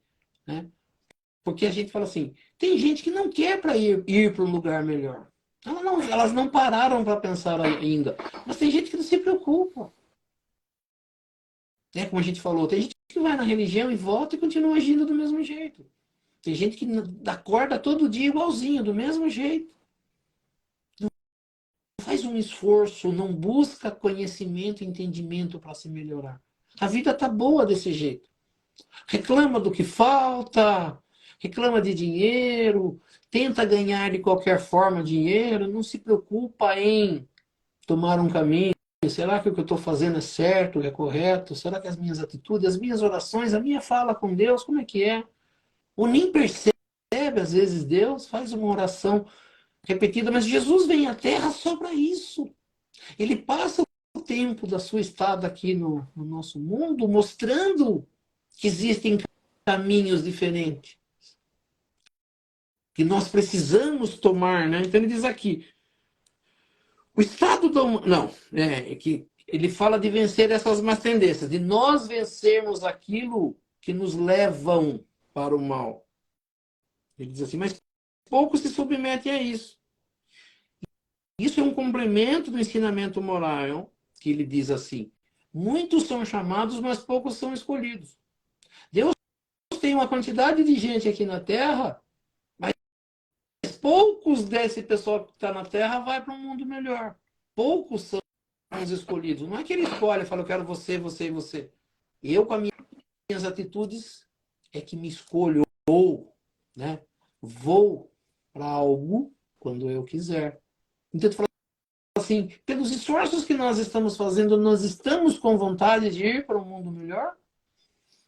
né? Porque a gente fala assim, tem gente que não quer para ir para um lugar melhor. Elas não pararam para pensar ainda. Mas tem gente que não se preocupa. Né? Como a gente falou, tem gente que vai na religião e volta e continua agindo do mesmo jeito. Tem gente que acorda todo dia igualzinho, do mesmo jeito. Não faz um esforço, não busca conhecimento e entendimento para se melhorar. A vida tá boa desse jeito. Reclama do que falta, reclama de dinheiro, tenta ganhar de qualquer forma dinheiro, não se preocupa em tomar um caminho. Será que o que eu estou fazendo é certo, é correto? Será que as minhas atitudes, as minhas orações, a minha fala com Deus, como é que é? Ou nem percebe, às vezes, Deus, faz uma oração repetida, mas Jesus vem à Terra só para isso. Ele passa o tempo da sua estada aqui no nosso mundo mostrando que existem caminhos diferentes. Que nós precisamos tomar, né? Então ele diz aqui, o estado do... Não, que ele fala de vencer essas más tendências, de nós vencermos aquilo que nos levam para o mal. Ele diz assim, mas poucos se submetem a isso. Isso é um complemento do ensinamento moral, que ele diz assim, muitos são chamados, mas poucos são escolhidos. Deus tem uma quantidade de gente aqui na Terra, mas poucos desse pessoal que está na Terra vai para um mundo melhor. Poucos são os escolhidos. Não é que ele escolhe e fala, eu quero você, você e você. Eu, com as minhas atitudes, é que me escolho, ou, né, vou para algo quando eu quiser. Então, tu fala assim, pelos esforços que nós estamos fazendo, nós estamos com vontade de ir para um mundo melhor?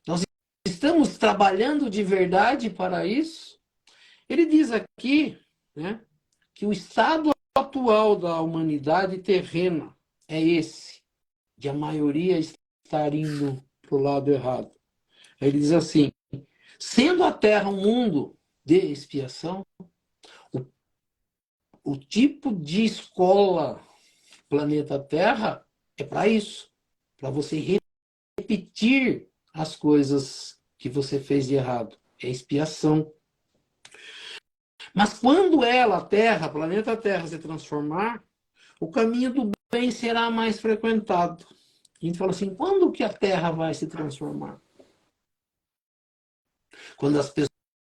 Nós estamos trabalhando de verdade para isso? Ele diz aqui, né, que o estado atual da humanidade terrena é esse. de a maioria estar indo para o lado errado. Aí ele diz assim, sendo a Terra um mundo de expiação, o tipo de escola planeta Terra é para isso, para você repetir as coisas que você fez de errado. É expiação. Mas quando ela, a Terra, planeta Terra, se transformar, o caminho do bem será mais frequentado. A gente fala assim, quando que a Terra vai se transformar? Quando as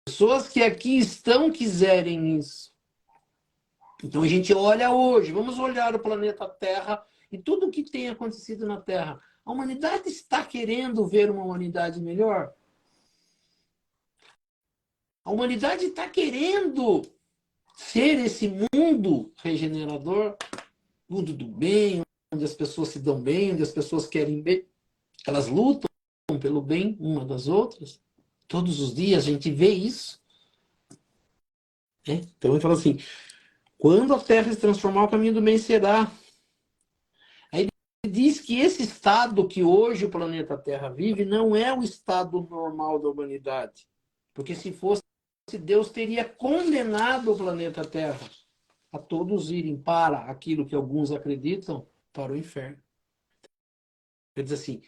pessoas que aqui estão quiserem isso. Então a gente olha hoje, vamos olhar o planeta Terra e tudo o que tem acontecido na Terra. A humanidade está querendo ver uma humanidade melhor? A humanidade está querendo ser esse mundo regenerador, mundo do bem, onde as pessoas se dão bem, onde as pessoas querem bem, elas lutam pelo bem uma das outras. Todos os dias a gente vê isso. Né? Então ele fala assim, quando a Terra se transformar, o caminho do bem será. Aí ele diz que esse estado que hoje o planeta Terra vive não é o estado normal da humanidade. Porque se fosse, Deus teria condenado o planeta Terra a todos irem para aquilo que alguns acreditam, para o inferno. Ele diz assim,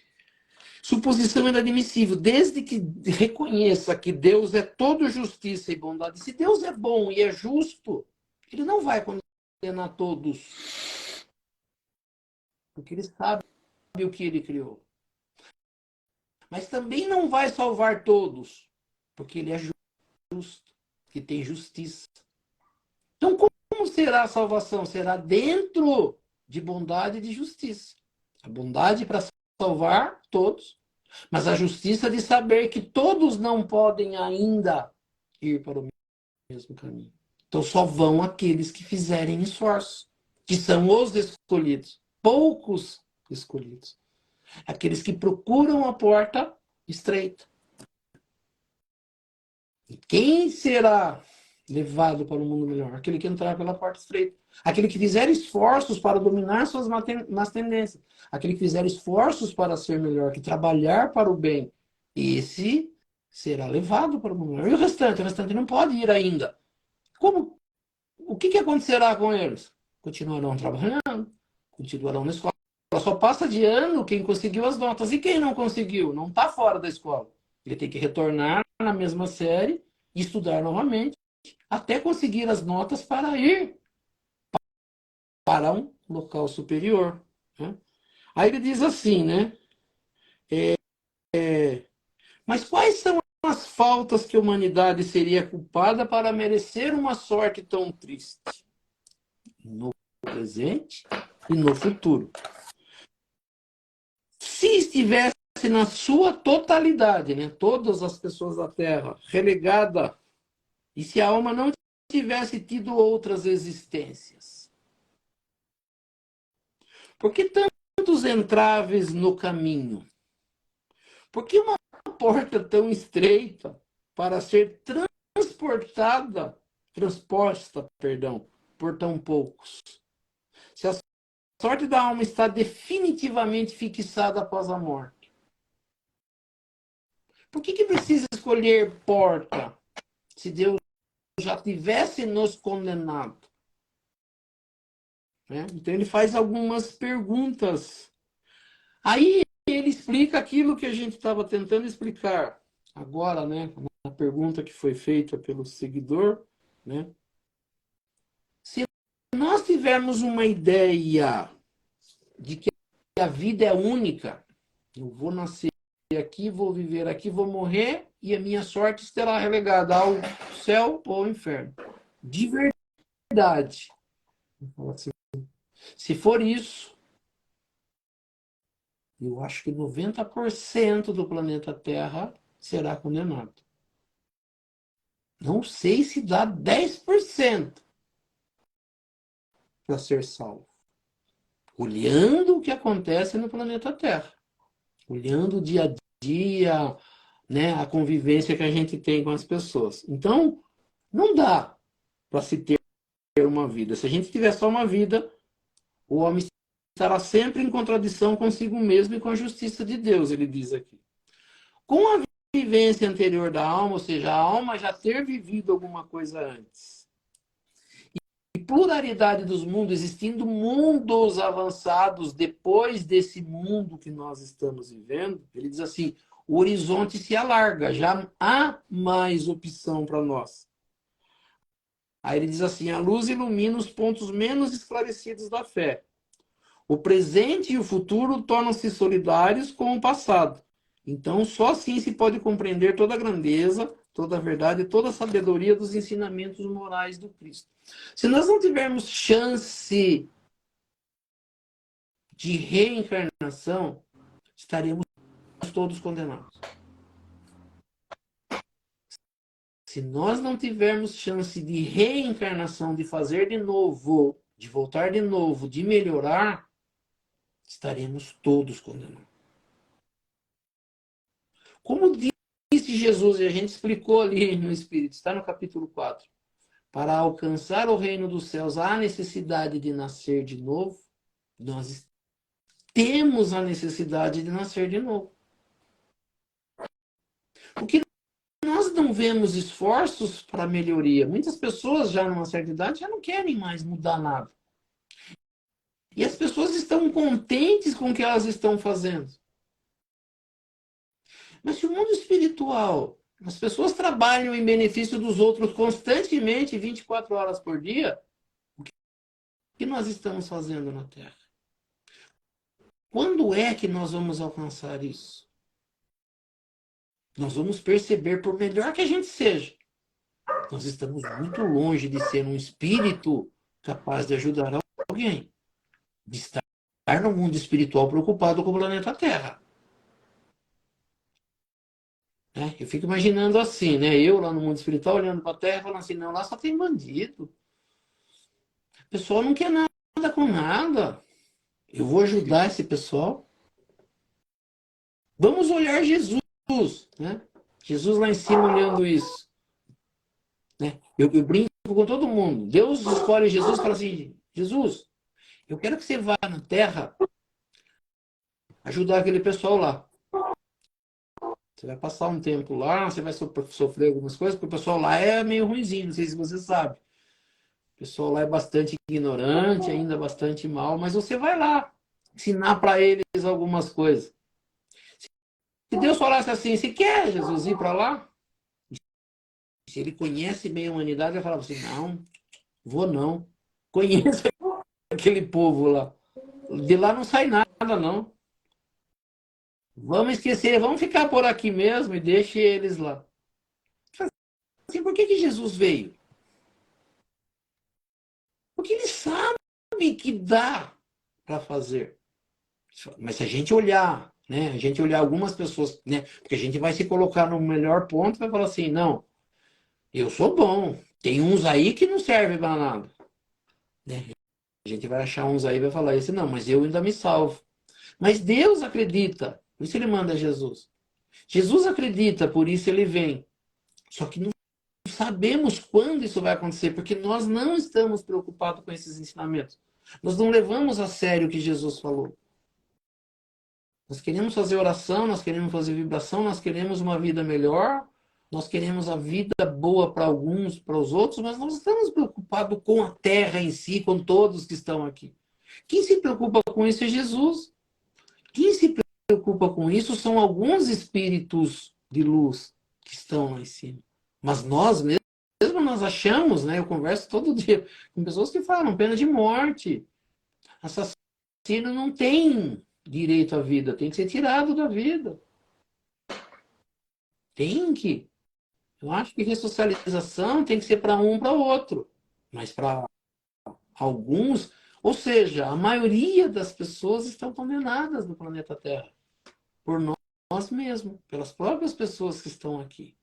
suposição inadmissível, desde que reconheça que Deus é todo justiça e bondade. Se Deus é bom e é justo, ele não vai condenar todos, porque ele sabe o que ele criou. Mas também não vai salvar todos, porque ele é justo, que tem justiça. Então, como será a salvação? Será dentro de bondade e de justiça. A bondade para salvar todos, mas a justiça de saber que todos não podem ainda ir para o mesmo caminho. Então só vão aqueles que fizerem esforço, que são os escolhidos, poucos escolhidos. Aqueles que procuram a porta estreita. E quem será levado para um mundo melhor? Aquele que entrar pela porta estreita. Aquele que fizer esforços para dominar suas más tendências. Aquele que fizer esforços para ser melhor, que trabalhar para o bem. Esse será levado para o mundo melhor. E o restante? O restante não pode ir ainda. Como? O que acontecerá com eles? Continuarão trabalhando, continuarão na escola. Só passa de ano quem conseguiu as notas. E quem não conseguiu? Não está fora da escola. Ele tem que retornar na mesma série e estudar novamente até conseguir as notas para ir para um local superior. Né? Aí ele diz assim, né? Mas quais são as faltas que a humanidade seria culpada para merecer uma sorte tão triste? No presente e no futuro. Se estivesse na sua totalidade, né, todas as pessoas da Terra, relegada, e se a alma não tivesse tido outras existências? Por que tantos entraves no caminho? Por que uma porta tão estreita para ser transposta, por tão poucos? Se a sorte da alma está definitivamente fixada após a morte. Por que precisa escolher porta se Deus já tivesse nos condenado? Né? Então ele faz algumas perguntas. Aí ele explica aquilo que a gente estava tentando explicar agora, né? A pergunta que foi feita pelo seguidor, né? Se nós tivermos uma ideia de que a vida é única, eu vou nascer aqui, vou viver aqui, vou morrer e a minha sorte estará relegada ao céu ou ao inferno. De verdade. Se for isso, eu acho que 90% do planeta Terra será condenado. Não sei se dá 10% para ser salvo. Olhando o que acontece no planeta Terra. Olhando o dia a dia, né, a convivência que a gente tem com as pessoas. Então, não dá para se ter uma vida. Se a gente tiver só uma vida, o homem estará sempre em contradição consigo mesmo e com a justiça de Deus, ele diz aqui. Com a vivência anterior da alma, ou seja, a alma já ter vivido alguma coisa antes, e pluralidade dos mundos, existindo mundos avançados depois desse mundo que nós estamos vivendo, ele diz assim, o horizonte se alarga, já há mais opção para nós. Aí ele diz assim, a luz ilumina os pontos menos esclarecidos da fé. O presente e o futuro tornam-se solidários com o passado. Então, só assim se pode compreender toda a grandeza, toda a verdade, toda a sabedoria dos ensinamentos morais do Cristo. Se nós não tivermos chance de reencarnação, estaremos todos condenados. Se nós não tivermos chance de reencarnação, de fazer de novo, de voltar de novo, de melhorar, estaremos todos condenados. Como disse Jesus, e a gente explicou ali no Espírito, está no capítulo 4, para alcançar o reino dos céus há necessidade de nascer de novo, nós temos a necessidade de nascer de novo. O que nós não vemos esforços para melhoria. Muitas pessoas já numa certa idade já não querem mais mudar nada. E as pessoas estão contentes com o que elas estão fazendo. Mas se o mundo espiritual, as pessoas trabalham em benefício dos outros constantemente, 24 horas por dia, o que nós estamos fazendo na Terra? Quando é que nós vamos alcançar isso? Nós vamos perceber, por melhor que a gente seja, nós estamos muito longe de ser um espírito capaz de ajudar alguém, de estar no mundo espiritual preocupado com o planeta Terra. Eu fico imaginando assim, né? Eu lá no mundo espiritual olhando para a Terra, falando assim, não, lá só tem bandido. O pessoal não quer nada com nada. Eu vou ajudar esse pessoal. Vamos olhar Jesus, né? Jesus lá em cima olhando isso. Né? Eu brinco com todo mundo. Deus escolhe Jesus e fala assim, Jesus, eu quero que você vá na Terra ajudar aquele pessoal lá. Você vai passar um tempo lá, você vai sofrer algumas coisas, porque o pessoal lá é meio ruinzinho, não sei se você sabe. O pessoal lá é bastante ignorante, ainda bastante mal, mas você vai lá ensinar para eles algumas coisas. Se Deus falasse assim, você quer Jesus ir para lá? Se ele conhece bem a humanidade, ele falava assim, não, vou não. Conheço aquele povo lá. De lá não sai nada, não. Vamos esquecer, vamos ficar por aqui mesmo e deixe eles lá. Assim, por que Jesus veio? Porque ele sabe que dá para fazer. Mas se a gente olhar, né? A gente olhar algumas pessoas, né? Porque a gente vai se colocar no melhor ponto e vai falar assim, não, eu sou bom. Tem uns aí que não servem para nada. Né? A gente vai achar uns aí e vai falar isso, não, mas eu ainda me salvo. Mas Deus acredita, por isso ele manda Jesus. Jesus acredita, por isso ele vem. Só que não sabemos quando isso vai acontecer, porque nós não estamos preocupados com esses ensinamentos. Nós não levamos a sério o que Jesus falou. Nós queremos fazer oração, nós queremos fazer vibração, nós queremos uma vida melhor, nós queremos a vida boa para alguns, para os outros, mas não estamos preocupados com a terra em si, com todos que estão aqui. Quem se preocupa com isso é Jesus. Quem se preocupa com isso são alguns espíritos de luz que estão lá em cima. Mas nós mesmo nós achamos, né? Eu converso todo dia com pessoas que falam pena de morte. Assassino não tem direito à vida, tem que ser tirado da vida. Tem que. Eu acho que ressocialização tem que ser para um para o outro. Mas para alguns, ou seja, a maioria das pessoas estão condenadas no planeta Terra. Por nós mesmos, pelas próprias pessoas que estão aqui.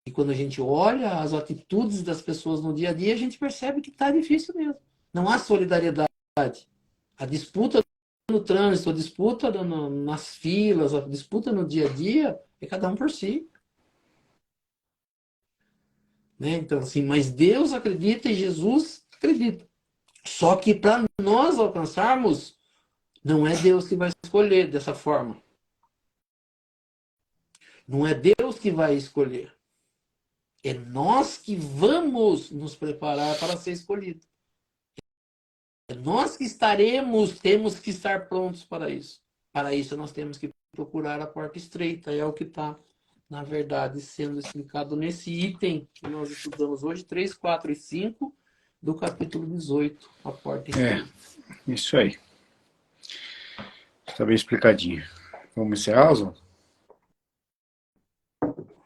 E quando a gente olha as atitudes das pessoas no dia a dia, a gente percebe que está difícil mesmo. Não há solidariedade. A disputa no trânsito, a disputa nas filas, a disputa no dia a dia, é cada um por si. Né? Então, assim, mas Deus acredita e Jesus acredita. Só que para nós alcançarmos, não é Deus que vai escolher dessa forma. Não é Deus que vai escolher. É nós que vamos nos preparar para ser escolhido. É nós que estaremos, temos que estar prontos para isso. Para isso, nós temos que procurar a porta estreita. É o que está, na verdade, sendo explicado nesse item que nós estudamos hoje, 3, 4 e 5, do capítulo 18, a porta estreita. Isso aí. Está bem explicadinho. Vamos encerrar, Oswaldo?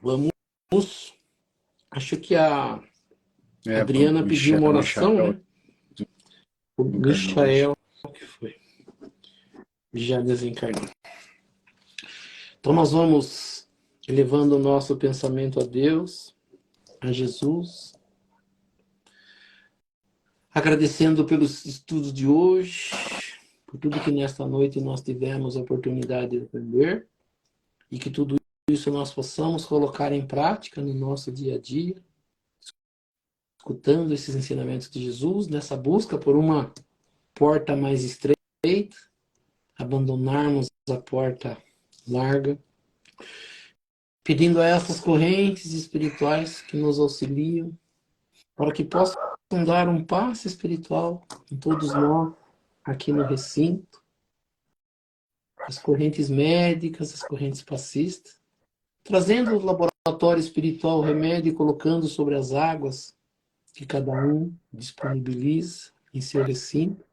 Vamos. Acho que a É, Adriana pediu uma oração, Michael, né? O Michael, que foi, já desencarnou. Então nós vamos elevando o nosso pensamento a Deus, a Jesus, agradecendo pelos estudos de hoje, por tudo que nesta noite nós tivemos a oportunidade de aprender, e que tudo isso nós possamos colocar em prática no nosso dia a dia, escutando esses ensinamentos de Jesus, nessa busca por uma porta mais estreita, abandonarmos a porta larga, pedindo a essas correntes espirituais que nos auxiliam, para que possam dar um passo espiritual em todos nós, aqui no recinto, as correntes médicas, as correntes passistas, trazendo o laboratório espiritual, o remédio, e colocando sobre as águas que cada um disponibiliza em seu recinto,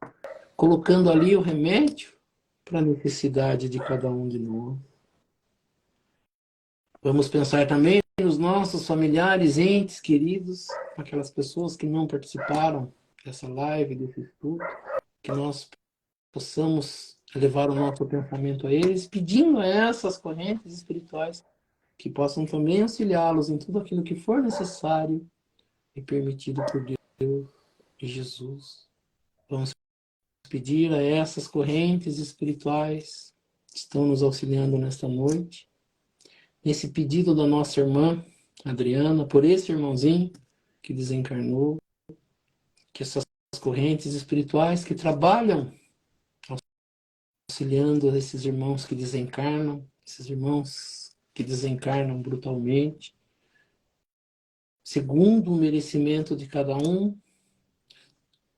colocando ali o remédio para a necessidade de cada um de nós. Vamos pensar também nos nossos familiares, entes queridos, aquelas pessoas que não participaram dessa live, desse estudo, que nós possamos levar o nosso pensamento a eles, pedindo a essas correntes espirituais que possam também auxiliá-los em tudo aquilo que for necessário e permitido por Deus e Jesus. Vamos pedir a essas correntes espirituais que estão nos auxiliando nesta noite, nesse pedido da nossa irmã Adriana, por esse irmãozinho que desencarnou, que essas correntes espirituais que trabalham auxiliando esses irmãos que desencarnam, esses irmãos que desencarnam brutalmente, segundo o merecimento de cada um,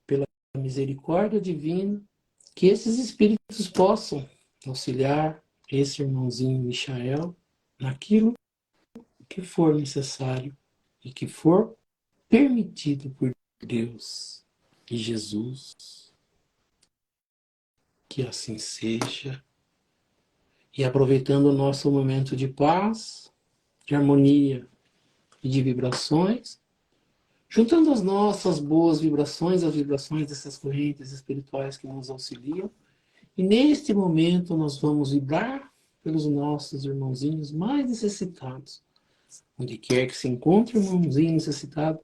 pela misericórdia divina, que esses espíritos possam auxiliar esse irmãozinho Michael naquilo que for necessário e que for permitido por Deus e Jesus. Que assim seja. E aproveitando o nosso momento de paz, de harmonia e de vibrações, juntando as nossas boas vibrações, as vibrações dessas correntes espirituais que nos auxiliam, e neste momento nós vamos vibrar pelos nossos irmãozinhos mais necessitados. Onde quer que se encontre um irmãozinho necessitado,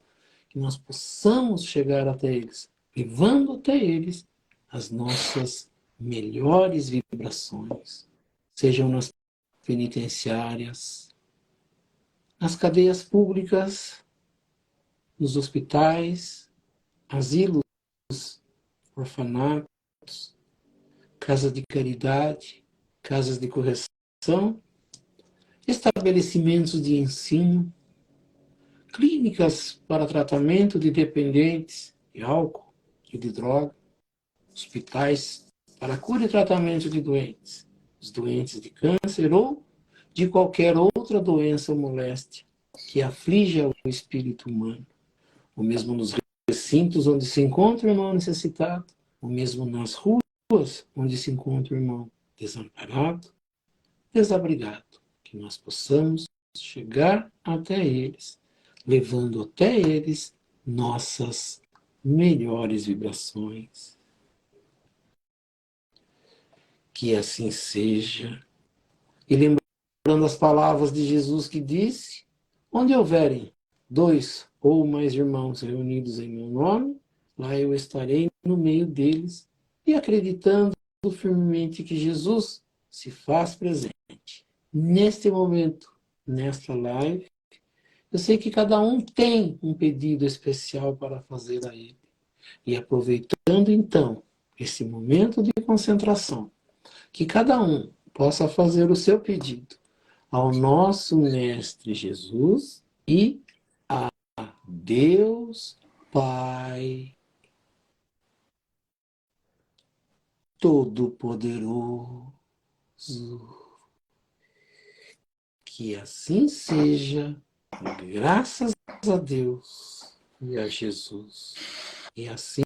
que nós possamos chegar até eles, levando até eles as nossas melhores vibrações, sejam nas penitenciárias, nas cadeias públicas, nos hospitais, asilos, orfanatos, casas de caridade, casas de correção, estabelecimentos de ensino, clínicas para tratamento de dependentes de álcool e de droga, hospitais para cura e tratamento de doentes, os doentes de câncer ou de qualquer outra doença ou moléstia que aflige o espírito humano, ou mesmo nos recintos onde se encontra o irmão necessitado, ou mesmo nas ruas onde se encontra o irmão desamparado, desabrigado, que nós possamos chegar até eles, levando até eles nossas melhores vibrações. Que assim seja. E lembrando as palavras de Jesus que disse, onde houverem 2 ou mais irmãos reunidos em meu nome, lá eu estarei no meio deles, e acreditando firmemente que Jesus se faz presente. Neste momento, nesta live, eu sei que cada um tem um pedido especial para fazer a ele. E aproveitando então esse momento de concentração, que cada um possa fazer o seu pedido ao nosso Mestre Jesus e a Deus Pai Todo-Poderoso. Que assim seja, graças a Deus e a Jesus. E assim,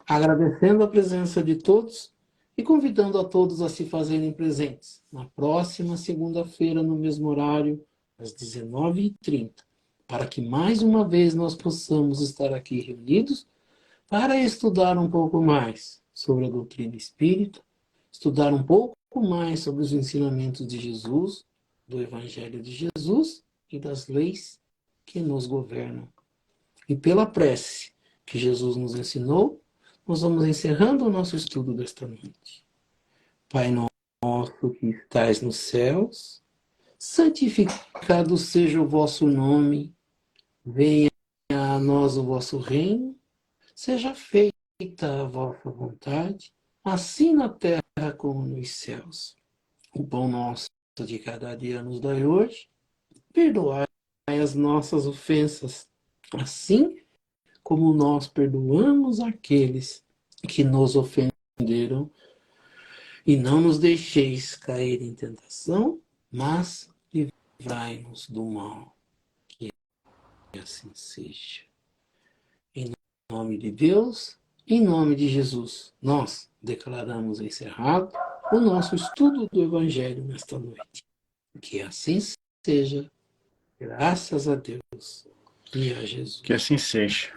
agradecendo a presença de todos e convidando a todos a se fazerem presentes na próxima segunda-feira, no mesmo horário, às 19h30, para que mais uma vez nós possamos estar aqui reunidos para estudar um pouco mais sobre a doutrina espírita, estudar um pouco mais sobre os ensinamentos de Jesus, do Evangelho de Jesus e das leis que nos governam. E pela prece que Jesus nos ensinou, nós vamos encerrando o nosso estudo desta noite. Pai nosso que estais nos céus, santificado seja o vosso nome, venha a nós o vosso reino, seja feita a vossa vontade, assim na terra como nos céus. O pão nosso de cada dia nos dai hoje, perdoai as nossas ofensas, assim como nós perdoamos aqueles que nos ofenderam, e não nos deixeis cair em tentação, mas livrai-nos do mal. Que assim seja. Em nome de Deus, em nome de Jesus, nós declaramos encerrado o nosso estudo do Evangelho nesta noite. Que assim seja, graças a Deus e a Jesus. Que assim seja.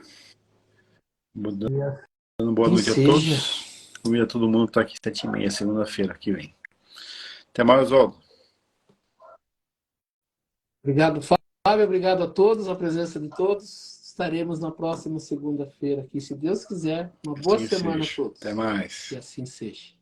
Dando boa Que noite a seja. todos. Convido a todo mundo que está aqui 7h30, segunda-feira que vem. Até mais, Oswaldo. Obrigado, Fábio. Obrigado a todos, a presença de todos. Estaremos na próxima segunda-feira aqui, se Deus quiser. Uma boa Assim semana seja. a todos. Até mais. Que assim seja.